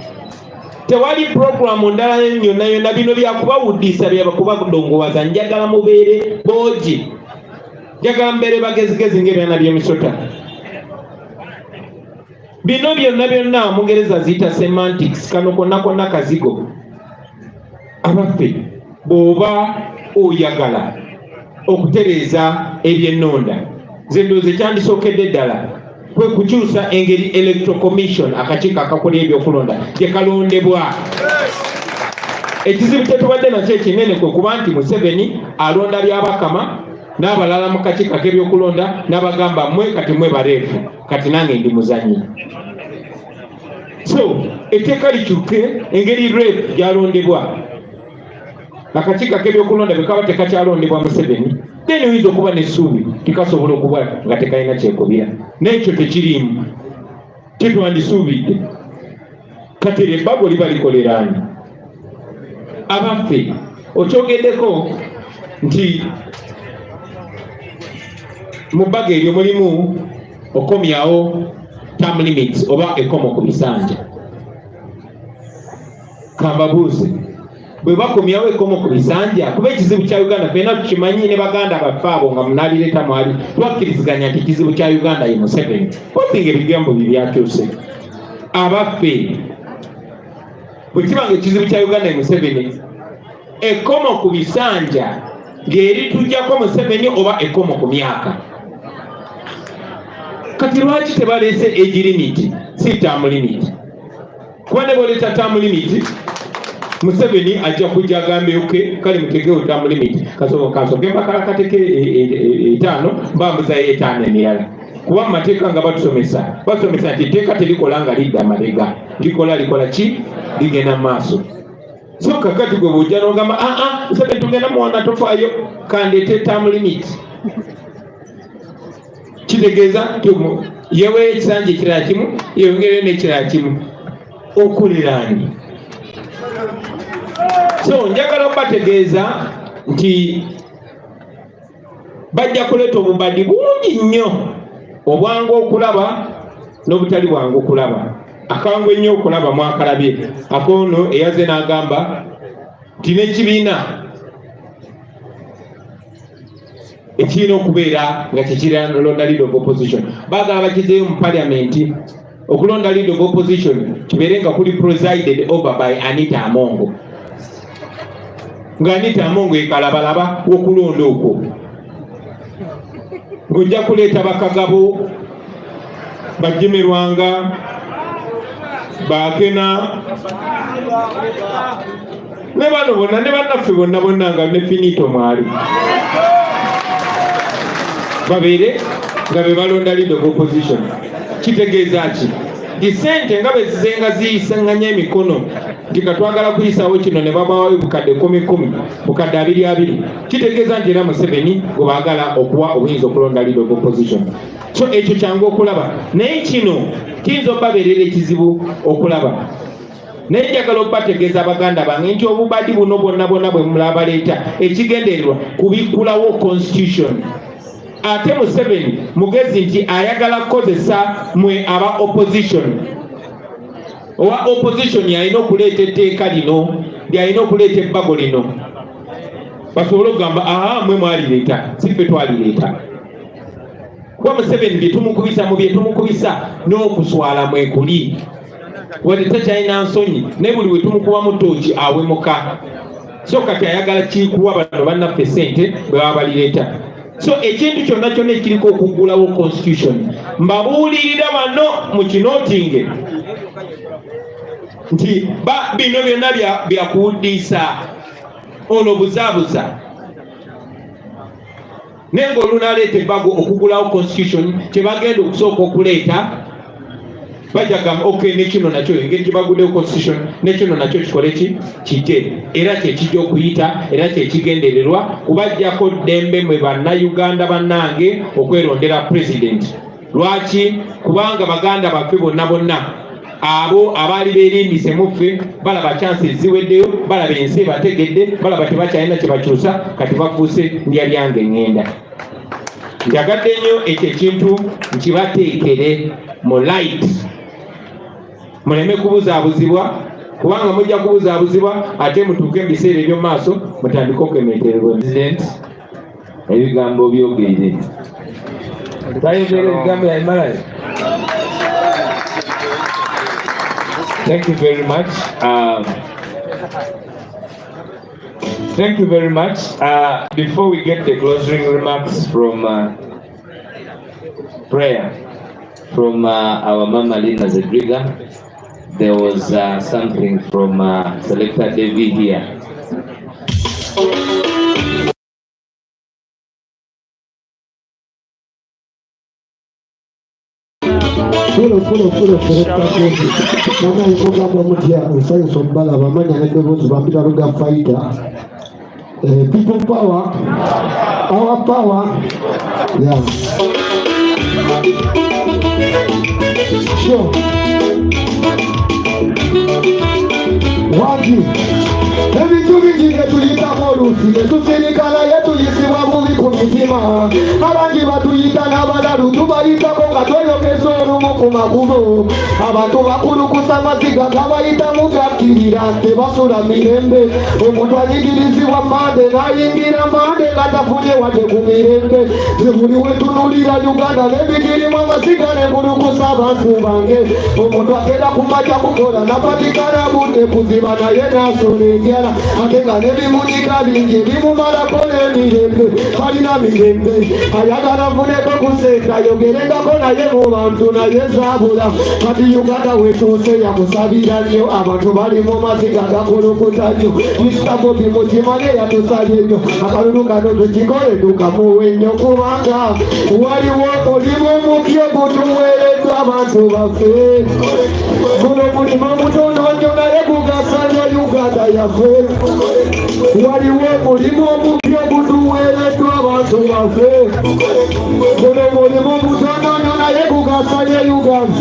Speaker 9: tewali programu ndala yonna yonna bino byakubawuddisa byakubadongowaza njagala mubeere boogi njagala mubeere bagezigezi ng'ebyana by'emisota bino byonna byonna mungereza ziyita semantics kano konna konna kazigo abaffe bw'oba oyagala okutereeza ebyennonda ze ndowooza ekyandisokedde ddala kwe kukyusa engeri electoral commission akakiiko akakola ebyokulonda gye kalondebwa ekizibu kye tubadde nakyo ekinene kwe kuba nti Museveni alonda byabakama n'abalala mu kakiiko ak'ebyokulonda n'abagamba mmwe kati mwe bareefu kati nange ndi muzanyi so etteeka likyuke engeri reefu gyalondebwa akakiiko ak'ebyokulonda bwe kaba tekakyalondebwa Museveni then oyinza okuba n'essuubi tikasobola okuba nga tekalina kyekubira n'ekyo tekirimu kitwandisuubidde kati ebbago liba likoleraani abaffe okyogeddeko nti mu bbago eryo mulimu okomyawo term limits oba ekomo ku bisanja kambabuuze bwe bakomyawo ekomo ku bisanja kuba ekizibu kya Uganda fena tukimanyi ne baganda baffe abo nga munalireeta mwali twakkiriziganya nti ekizibu kya Uganda ye Museveni osinga ebigambo bibyakyuse abaffe bwe kibanga ekizibu kya Uganda ye Museveni ekomo ku bisanja ng'eri tujjako Museveni oba ekomo ku myaka kati lwaki tebaleese age limit si term limit kuba ne boleeta term limit Museveni ajja kujja agambe oke kale mutegewo term limit kasoke mpaka akateke 5 bambuzayo 5 emirala kuba mu mateeka nga basomesa nti etteeka terikola nga lidda amabega likola ki ligenda mu maaso so kakati gwe bwojja n'ogamba Museveni tugenda muwona tofaayo kandeete term limit kitegeeza yewe ekisanja ekirala kimu yeyongereyo n'ekirala kimu okuliraani so njagala okubategeeza nti bajja kuleeta obubadi bungi nnyo obwangu okulaba n'obutali bwangu okulaba akangu ennyo okulaba mwakalabye akoono eyaze n'agamba nti n'ekibiina ekirina okubeera nga kyekiralonda leader of opposition baagala bakizeeyo mu paliamenti okulonda leader of opposition kibeere nga kuli presided over by Anita Amongo nga Anita Amongo ekalabalaba w'okulonda okwo ng'ojja kuleeta bakagabo bajemerwanga bakena ne bano bonna ne bannaffe bonna nga ne finito mwali babeere nga be balonda leader of opposition kitegeeza ki disente nga bwe zizenga ziyisanganya emikono nti katwagala kuyisawo kino ne babawayo bukadde 10 bukadde 22 kitegeeza nti era Museveni gwe baagala okuwa obuyinza okulonda leader of opposition so ekyo kyangu okulaba naye kino kiyinza okubabeerera ekizibu okulaba naye njagala okubategeeza abaganda bange nti obubadi buno bwonna bwe mulabaleeta ekigendererwa kubikkulawo constitution. Ate Museveni mugezi nti ayagala kukozesa mwe aba opposition. Owa opposition yalina okuleeta etteeka lino lyalina okuleeta ebbago lino basobole okugamba mwe mwalireeta si ffe twalireeta. Kuba Museveni bye tumukubisa mu bye tumukubisa n'okuswala mwekuli wadde takyalina nsonyi naye buli we tumukubamu ttooki awemuka. So kati ayagala kikuwa bano bannaffe ssente bwe baba balireeta. So ekintu kyonna kyonna ekiriko okuggulawo constitution mbabuulirira bano mu kinootinge nti bino byonna byakuwuddisa ono buzaabuza naye ng'olunaleeta ebbago okuggulawo constitution kyebagenda okusooka okuleeta bajagamba okay nekino nakyo engeri gyebaguddewo constitution nekino nakyo kikole kite era kyekijja okuyita era kyekigendererwa kubajjako ddembe mwe bannayuganda bannange okwerondera president. Lwaki? Kubanga baganda baffe bonna abo abaali beerimbise muffe balaba chances ziweddeyo, balaba ensi ebategedde, balaba tebakyalina kye bakyusa, kati bafuuse ndya lyange eŋŋenda. Njagadde nnyo ekyo ekintu nkibateekere mu light muleme kubuzaabuzibwa kubanga mujja kubuzaabuzibwa ate mutuuke ebiseera eby'omu maaso mutandike okwemetererwa. President ebigambo byogerere tayogera ebigambo yabimalayo. Thank you very much. Thank you very much. Before we get the closing remarks from prayer from our Mama Lina Zedriga, there was something from Selector David here.
Speaker 4: Full Selector David. Mama yikogamba mutya nsanyusa obbala bamanya neddoboozi bambira luga fighter. People power, our power, yeah. Sure. Waki. Ebintu bingi byetuyitamu oluusi netusirikala yetuyisibwa bubi ku mitima. Abangi batuyita n'abalalu tubayitako nga tweyogeza olumu ku makubo. Abantu bakulukusa amaziga gabayitamu gakkirira tebasula mirembe. Omuntu anyigirizibwa mande n'ayingira mande nga tafunye wadde ku mirembe. Buli we tunulira Uganda n'ebigirimu amaziga n'ekulukusa abantu bange. Omuntu agenda ku makya kukola napatikana budde kuziba naye n'asula enjala. Ate nga n'ebimunyika bingi ebimumalako n'emirembe talina mirembe. Ayagala nfuneko ku ssente ayogerengako naye mu bantu naye zaabula. Kati Uganda wetuuse yamusabira nnyo abantu bali mu maziga gakulukuta nnyo. Mr. Bobi mukimanye yatusabye nnyo akalulu kano tukikole tukamuwe nnyo kubanga waliwo omulimu omupya gutuweereddwa abantu baffe. Guno mulimu mutono nnyo naye gugasa nnyo Uganda yaffe. Waliwo omulimu omupya gutuweereddwa abantu baffe. Guno mulimu mutono nnyo naye gugasa nnyo Uganda.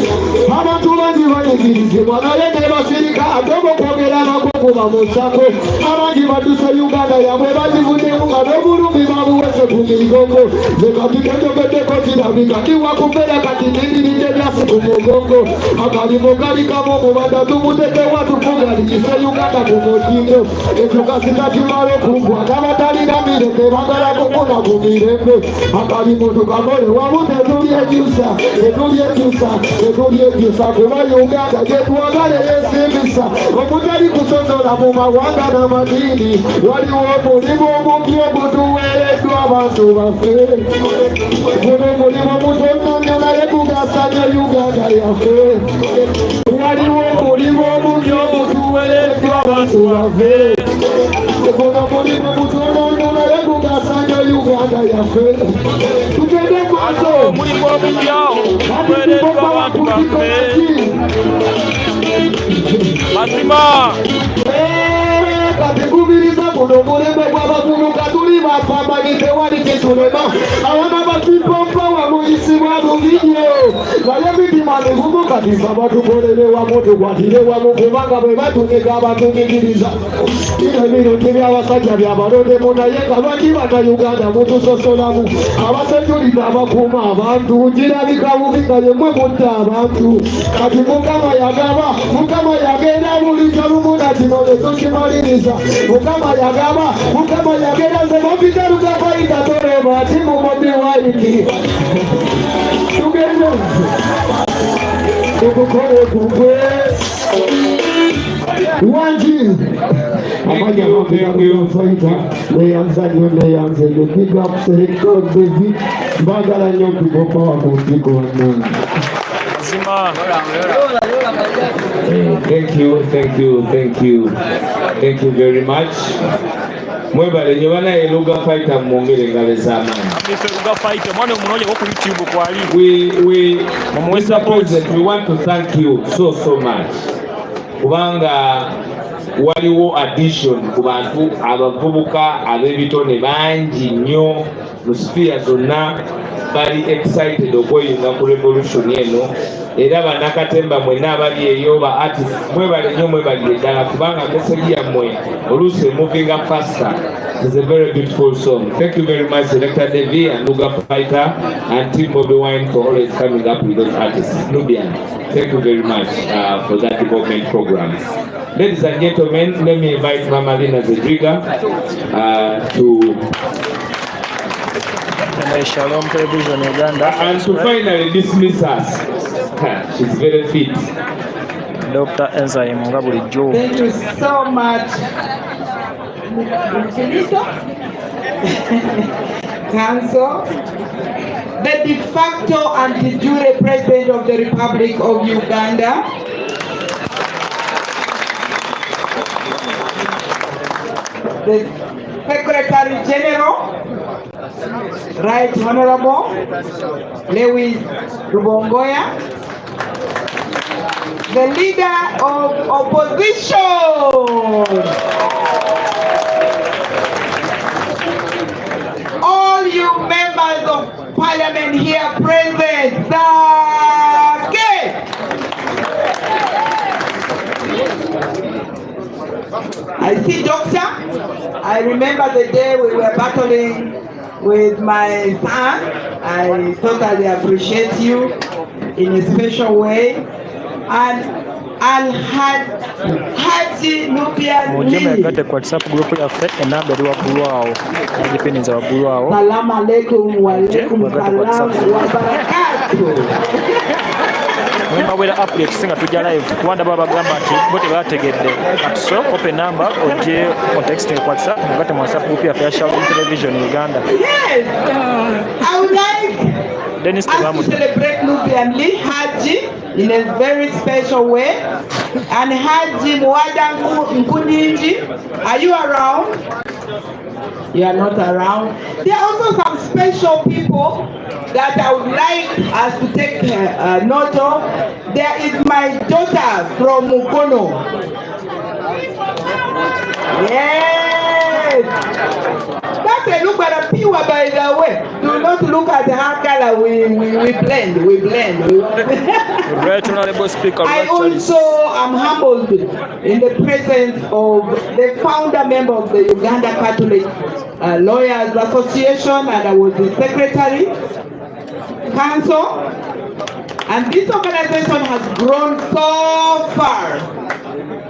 Speaker 4: Abantu bangi banyigirizibwa naye ne basirika ate okwogera bakukuba mu ssako. Abangi batuse Uganda yabwe bagivuddemu nga n'obulumi babuwese ku migongo. Ze kati tejogeddeko kirabika tiwakufera kati nindiridde byasi ku mugongo. Akalimu kali kamu mubanda tumutekewa tufugalikise Uganda ku mutindo. Ekyo kasita kimala okugwa n'abatalina mirembe bagala kufuna ku mirembe. Akalimu tukakole wamu tetulyekyusa kuba Uganda gyetwagala yesimbisa omutali kusosola mu mawanga n'amadini. Waliwo omulimu omupya ogutuweereddwa abantu baffe. Guno omulimu mutono nnyo naye gugasa nnyo Uganda yaffe. Waliwo omulimu omupya ogutuweereddwa abantu baffe. Guno omulimu mutono nnyo naye gugasa nnyo Uganda yaffe. Tugende maaso.
Speaker 7: Omulimu omupya ogutuweereddwa abantu baffe. Mazima.
Speaker 4: Kati gubiriza guno omulembe gw'abavubuka tuli bapambanye
Speaker 12: tewali kyetulema awana batipompa wamuyisibwa bulijjo naye mitima migumu kati nga batukolere wamu tukwatire wamu kubanga bwe batunyega abatungikiriza bino emirundi by'abasajja byabalondemu naye nga lwaki bannayuganda mutusosolamu abasekulita abakuuma abantu girabika bubi nga yemwe mutta abantu kati mukama yagaba mukama yagenda bulijjo lumu na kino ne tukimaliriza mukama yagaba mukama yagenda nze mufite lugafaita tolema ati mu Bobi Wine tugende tukukole kugwe wanji amanya mafiita neyanzanyo neyanzenyo big up selector David mbagala nnyo people power ku ntiko wannange.
Speaker 2: Thank you very much. Mwebale nyobana eluga fighter mwongere ngale zamaani.
Speaker 7: Eluga fighter mwana omunoje ku YouTube kwali.
Speaker 2: We want to thank you so much. Kubanga waliwo addition ku bantu abavubuka ab'ebitone bangi nnyo mu sphere zonna bali excited okweyunga ku revolution eno era banakatemba mwenna abali eyo ba artist mwebale nnyo mwebali eddala kubanga message yammwe oluusi moving up faster is a very beautiful song. Thank you very much Selector Devi and Luga Fighter and Team Bobi Wine for always coming up with those artists. Nubian, thank you very much for that development program. Ladies and gentlemen, let me invite Mama Lina Zedriga to
Speaker 7: Shalom Television Uganda
Speaker 2: and to finally dismiss us. She's very fit.
Speaker 7: Dr. Enzyme Ngabulijjo.
Speaker 13: Thank you so much. Council, the de facto and de jure President of the Republic of Uganda, the Secretary General, Right Honorable Lewis Rubongoya, the Leader of Opposition, all you members of Parliament here present, I see Doctor. I remember the day we were battling with my son. I totally appreciate you in a special way. And Haji Nubian Lee.
Speaker 7: WhatsApp group yaffe enamba eri waggulu awo agipiniza waggulu awo.
Speaker 13: Salamu alaikum wa alaikum salam wa barakatuh.
Speaker 7: Mwemawera update singa tujja live kuwanda baba bagamba ati bo tebategedde so open number oje on texting WhatsApp mugate mu WhatsApp group ya Shalom Television Uganda.
Speaker 13: Yes, I would like
Speaker 7: Dennis
Speaker 13: us to celebrate Nubian Lee Haji in a very special way. And Haji Mwada Nkuninji, are you around? You are not around. There are also some special people that I would like us to take note of. There is my daughter from Mukono. Yes. That's a look at a pure, by the way. Do not look at her color. We blend.
Speaker 7: Right, Honorable Speaker.
Speaker 13: I also am humbled in the presence of the founder member of the Uganda Catholic Lawyers Association, and I was the secretary, council. And this organization has grown so far.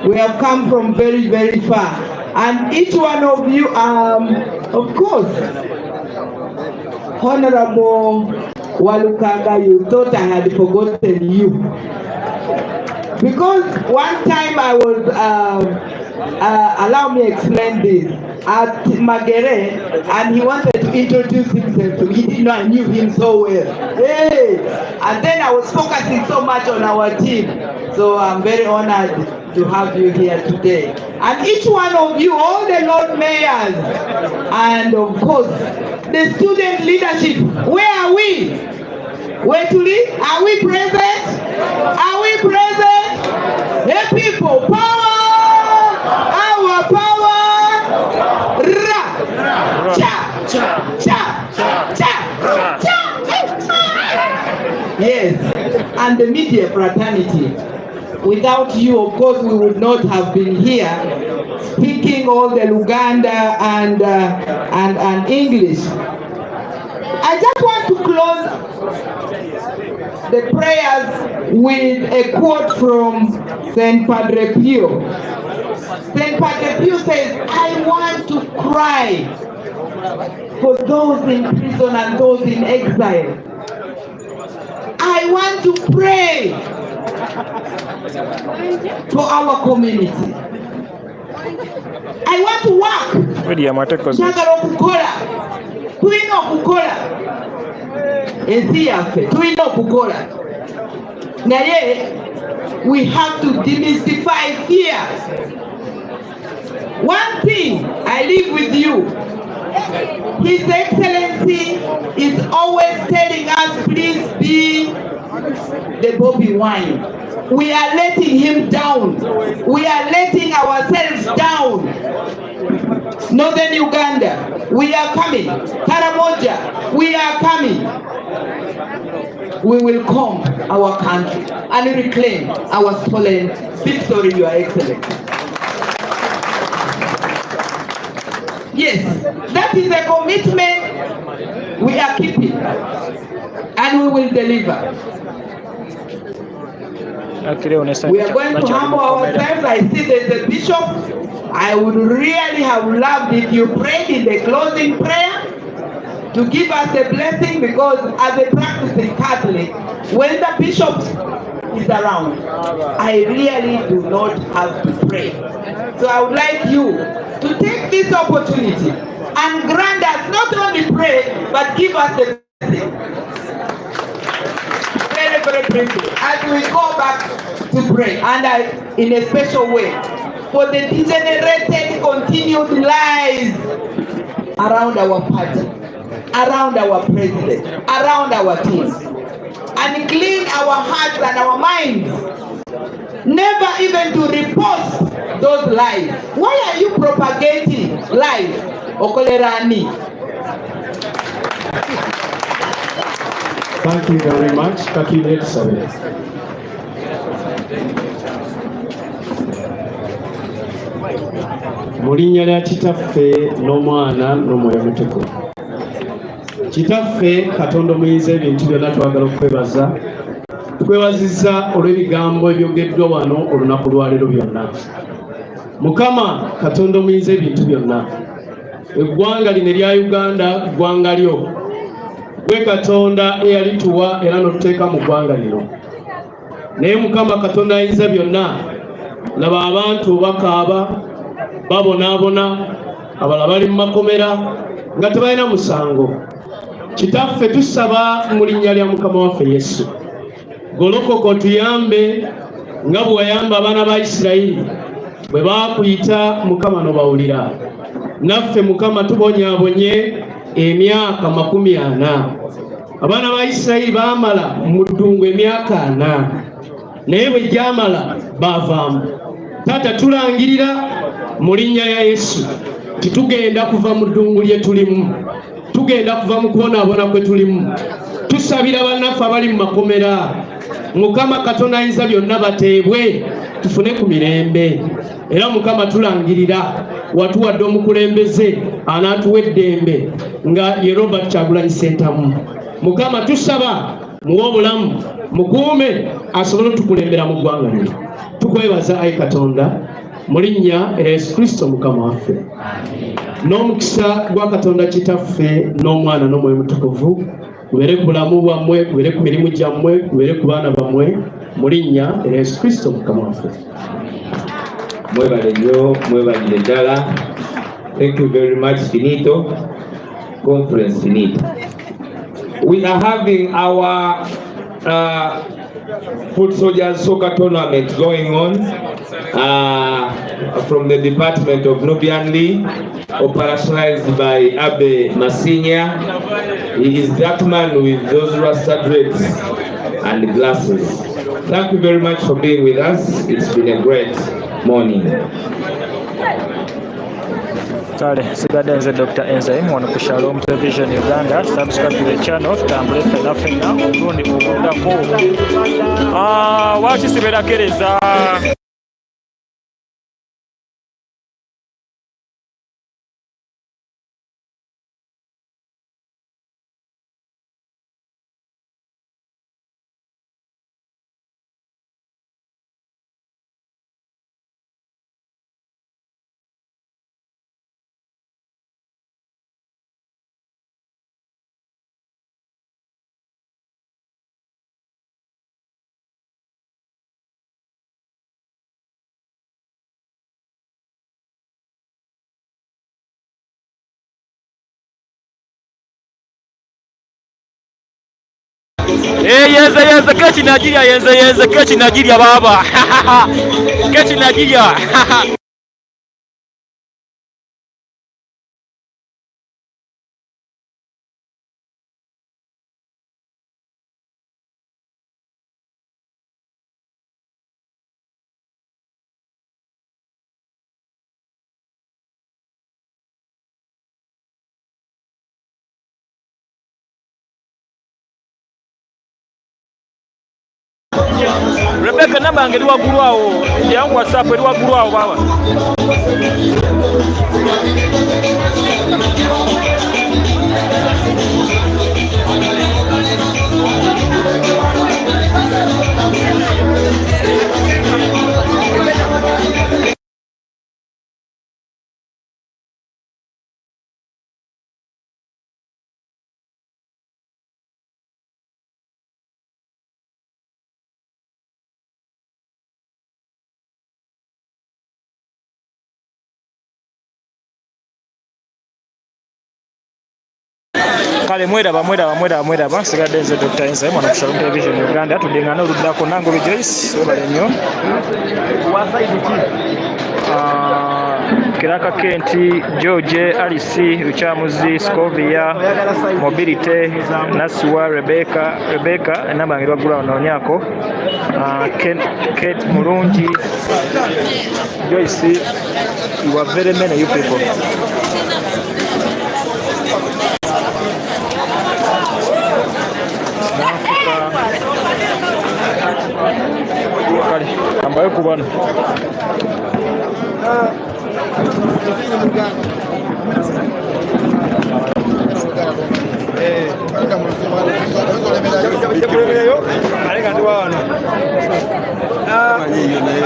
Speaker 13: We have come from very, very far. And each one of you, of course, Honorable Walukanga, you thought I had forgotten you. Because one time I was, allow me explain this, at Magere, and he wanted to introduce himself to me. He didn't know I knew him so well. Hey! And then I was focusing so much on our team. So I'm very honored to have you here today. And each one of you, all the Lord Mayors, and of course, the student leadership, where are we? Where to lead? Are we present? Are we present? The people, power! Our power! Ra! Cha! and the media fraternity. Without you, of course, we would not have been here speaking all the Luganda and English. I just want to close the prayers with a quote from Saint Padre Pio. Saint Padre Pio says, I want to cry for those in prison and those in exile. I want to pray for our community. I want to work. Njagala okukola. Tulina okukola. Ensi yaffe tulina okukola. Naye we have to demystify fear. One thing I leave with you. His Excellency is always telling us, please be the Bobi wine. We are letting him down. We are letting ourselves down. Northern Uganda, we are coming. Karamoja, we are coming. We will come our country and reclaim our stolen victory, Your Excellency. Yes, that is a commitment we are keeping and we will deliver. We are going to humble ourselves. I see there's a bishop. I would really have loved if you prayed in the closing prayer to give us a blessing, because as a practicing Catholic, when the bishop is around, I really do not have to pray. So I would like you to take this opportunity and grant us not only pray, but give us the blessing. Very, very briefly, as we go back to pray, and in a special way, for the degenerated continued lies around our party, around our president, around our teams, and clean our hearts and our minds, never even to repost those lies. Why are you propagating lies? Okolerani.
Speaker 10: Thank you very much. Kakile Sabe. Mu linnya lya Kitaffe n'Omwana n'Omwoyo Omutukuvu. Kitaffe Katonda omuyinza ebintu byonna, twagala okwebaza. Tukwebazizza olw'ebigambo ebyogeddwa wano olunaku lwaleero byonna. Mukama Katonda omuyinza ebintu byonna, eggwanga lino erya Uganda ggwanga lyo. Gwe Katonda eyalituwa era n'otuteeka mu ggwanga lino. Naye Mukama Katonda ayinza byonna, laba abantu bakaaba, babonaabona, abalala bali mu makomera nga tebalina musango. Kitaffe tusaba mu linnya lya Mukama waffe Yesu, golokoka otuyambe nga bwe wayamba abaana ba Isirayiri bwe baakuyita Mukama n'obawulira. Naffe Mukama tubonyaabonye emyaka 40. Abaana ba Isirayiri baamala mu ddungu emyaka 4, naye bwe gyamala baavaamu. Taata, tulangirira mu linnya lya Yesu titugenda kuva mu ddungu lye tulimu, tugenda kuva mu kubonaabona kwe tulimu. Tusabira bannaffe abali mu makomera, Mukama Katonda ayinza byonna bateebwe tufune ku mirembe. Era Mukama tulangirira watuwadde omukulembeze anaatuwa eddembe nga ye Robert Kyagulanyi Ssentamu. Mukama tusaba muwe obulamu, mukuume asobole otukulembera mu ggwanga lino. Tukwebaza Ayi Katonda mu linnya erya Yesu Kristo Mukama waffe. N'omukisa gwa Katonda Kitaffe n'Omwana n'Omwoyo Omutukuvu kubeere ku bulamu bwammwe, kubeere ku mirimu gyammwe, kubeere ku baana bammwe mu linnya erya Yesu Kristo Mukama waffe.
Speaker 2: Mwebale nnyo, mwebalire ddala. Thank you very much. Finito. Conference finito. We are having our Foot Soldiers Soccer Tournament going on from the Department of Nubian League, operationalized by Abe Masinya. He is that man with those rasta dreads and glasses. Thank you very much for being with us. It's been a great morning.
Speaker 7: Kale sigadde nze Dr. Enzaim wano ku Shalom Television Uganda. Subscribe to the channel tutambule ffenna ffenna omulundi oguddako. Lwaki sibeerakereza yenze kechi Nigeria yenze kechi Nigeria baba kechi Nigeria Rebecca namba yange eri waggulu awo yangu WhatsApp eri waggulu awo baba. Kale mweraba sigadde nze Dr. Enzaim wano ku Shalom Television Uganda tudengana oluddako nango Rejoice webale nnyo Kiraka Kenti, George, Alice, Ruchamuzi, Scovia, Mobility, Nasua, Rebecca, enamba yange waggulu awo noonyako Kate Mulungi, Joyce, you are very many you people. Kale ambayo kubana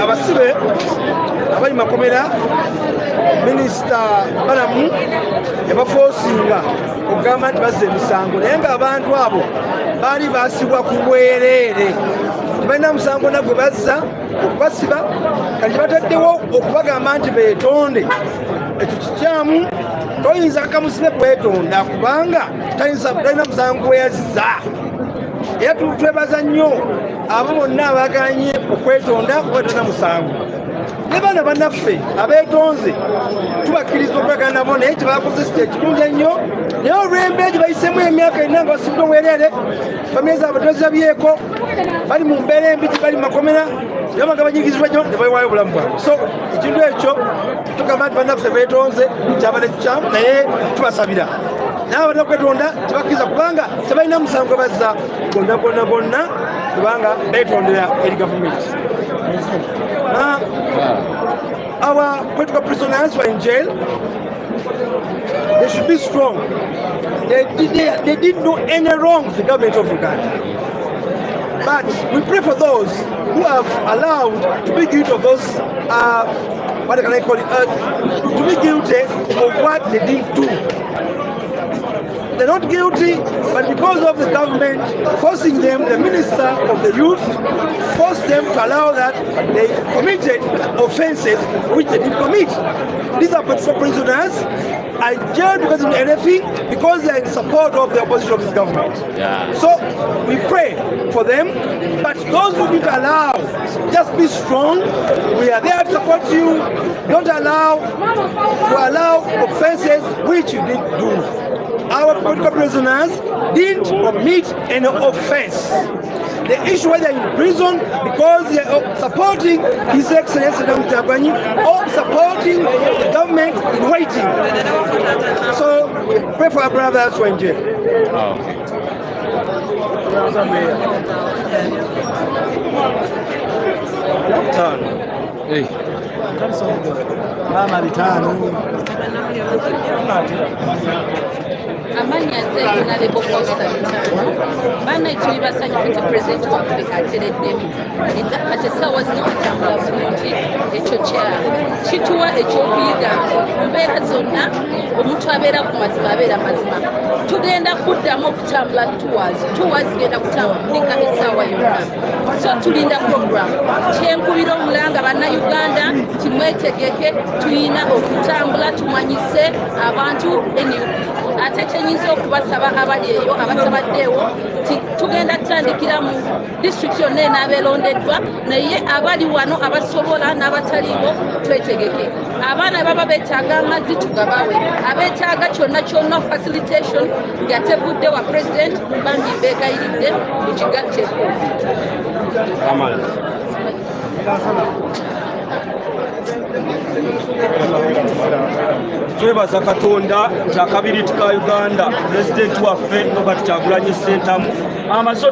Speaker 12: abasibe abali makomera minisita balamu yabafosinga okugamba nti bazza emisango naye nga abantu abo baali basibwa ku bwereere tebalina musango nagwe bazza okubasiba kati bataddewo okubagamba nti beetonde ekyo kikyamu toyinza kamusibe kwetonda kubanga talina musango weyazza era twebaza nnyo abo bonna abaganye okwetonda kubatalina musango ne baana bannaffe abeetonze tubakkiriza okwegana nabo naye kyebakoze si ekirungi ennyo naye olw'embeera bayisemu emyaka erina nga basibwa obwereere famiye zaabwe tozizabyeko bali mu mbeera embi bali makomera naye nga banyigizibwa nnyo ne bawaayo obulamu bwabwe so ekintu ekyo tugamba nti bannaffe beetonze kyabale kikyamu naye tubasabira naye abalina okwetonda tebakkiriza kubanga tebalina musango bazza bonna kubanga beetondera eri gavumenti. Our political prisoners were in jail. They should be strong. They didn't do any wrong to the government of Uganda. But we pray for those who have allowed to be guilty of those, what can I call it, to be guilty of what they didn't do. They're not guilty, but because of the government forcing them, the minister of the youth forced them to allow that they committed offenses which they didn't commit. These are political prisoners. I jailed because of anything, because they are in support of the opposition of this government. Yeah. So we pray for them, but those who didn't allow, just be strong. We are there to support you. Don't allow offenses which you didn't do. Our political prisoners didn't commit any offense.
Speaker 14: the issue whether in prison because they are supporting His Excellency Namutagwanyi or supporting the government in waiting. So pray for our brothers who are in jail.
Speaker 15: Amanya nze nalebo Costa bana ekyo basanyufu President waffe atereddemu era ate essaawa zino atambula bulungi ekyo kituwa ekyokuyiga nti mbeera zonna omuntu abeera ku mazima abeera mazima tugenda kuddamu okutambula tours genda kutambulika essaawa yonna so tulinda program kyenkubira omulanga bannayuganda timwetegeke tulina okutambula tumanyise abantu ate kyenyinza okubasaba abali eyo abatabaddeewo tugenda tutandikira mu disitulikiti yonna enaabeerondeddwa naye abali wano abasobola n'abataliiwo twetegeke abaana baba beetaaga amazzi tugabawe abeetaaga kyonna facilitation nga tevudde wa president bambi beegayiridde ekigatteko
Speaker 16: twebaza Katonda nti akabiriiti ka Uganda pulezidenti waffe Robert Kyagulanyi Ssentamu amaze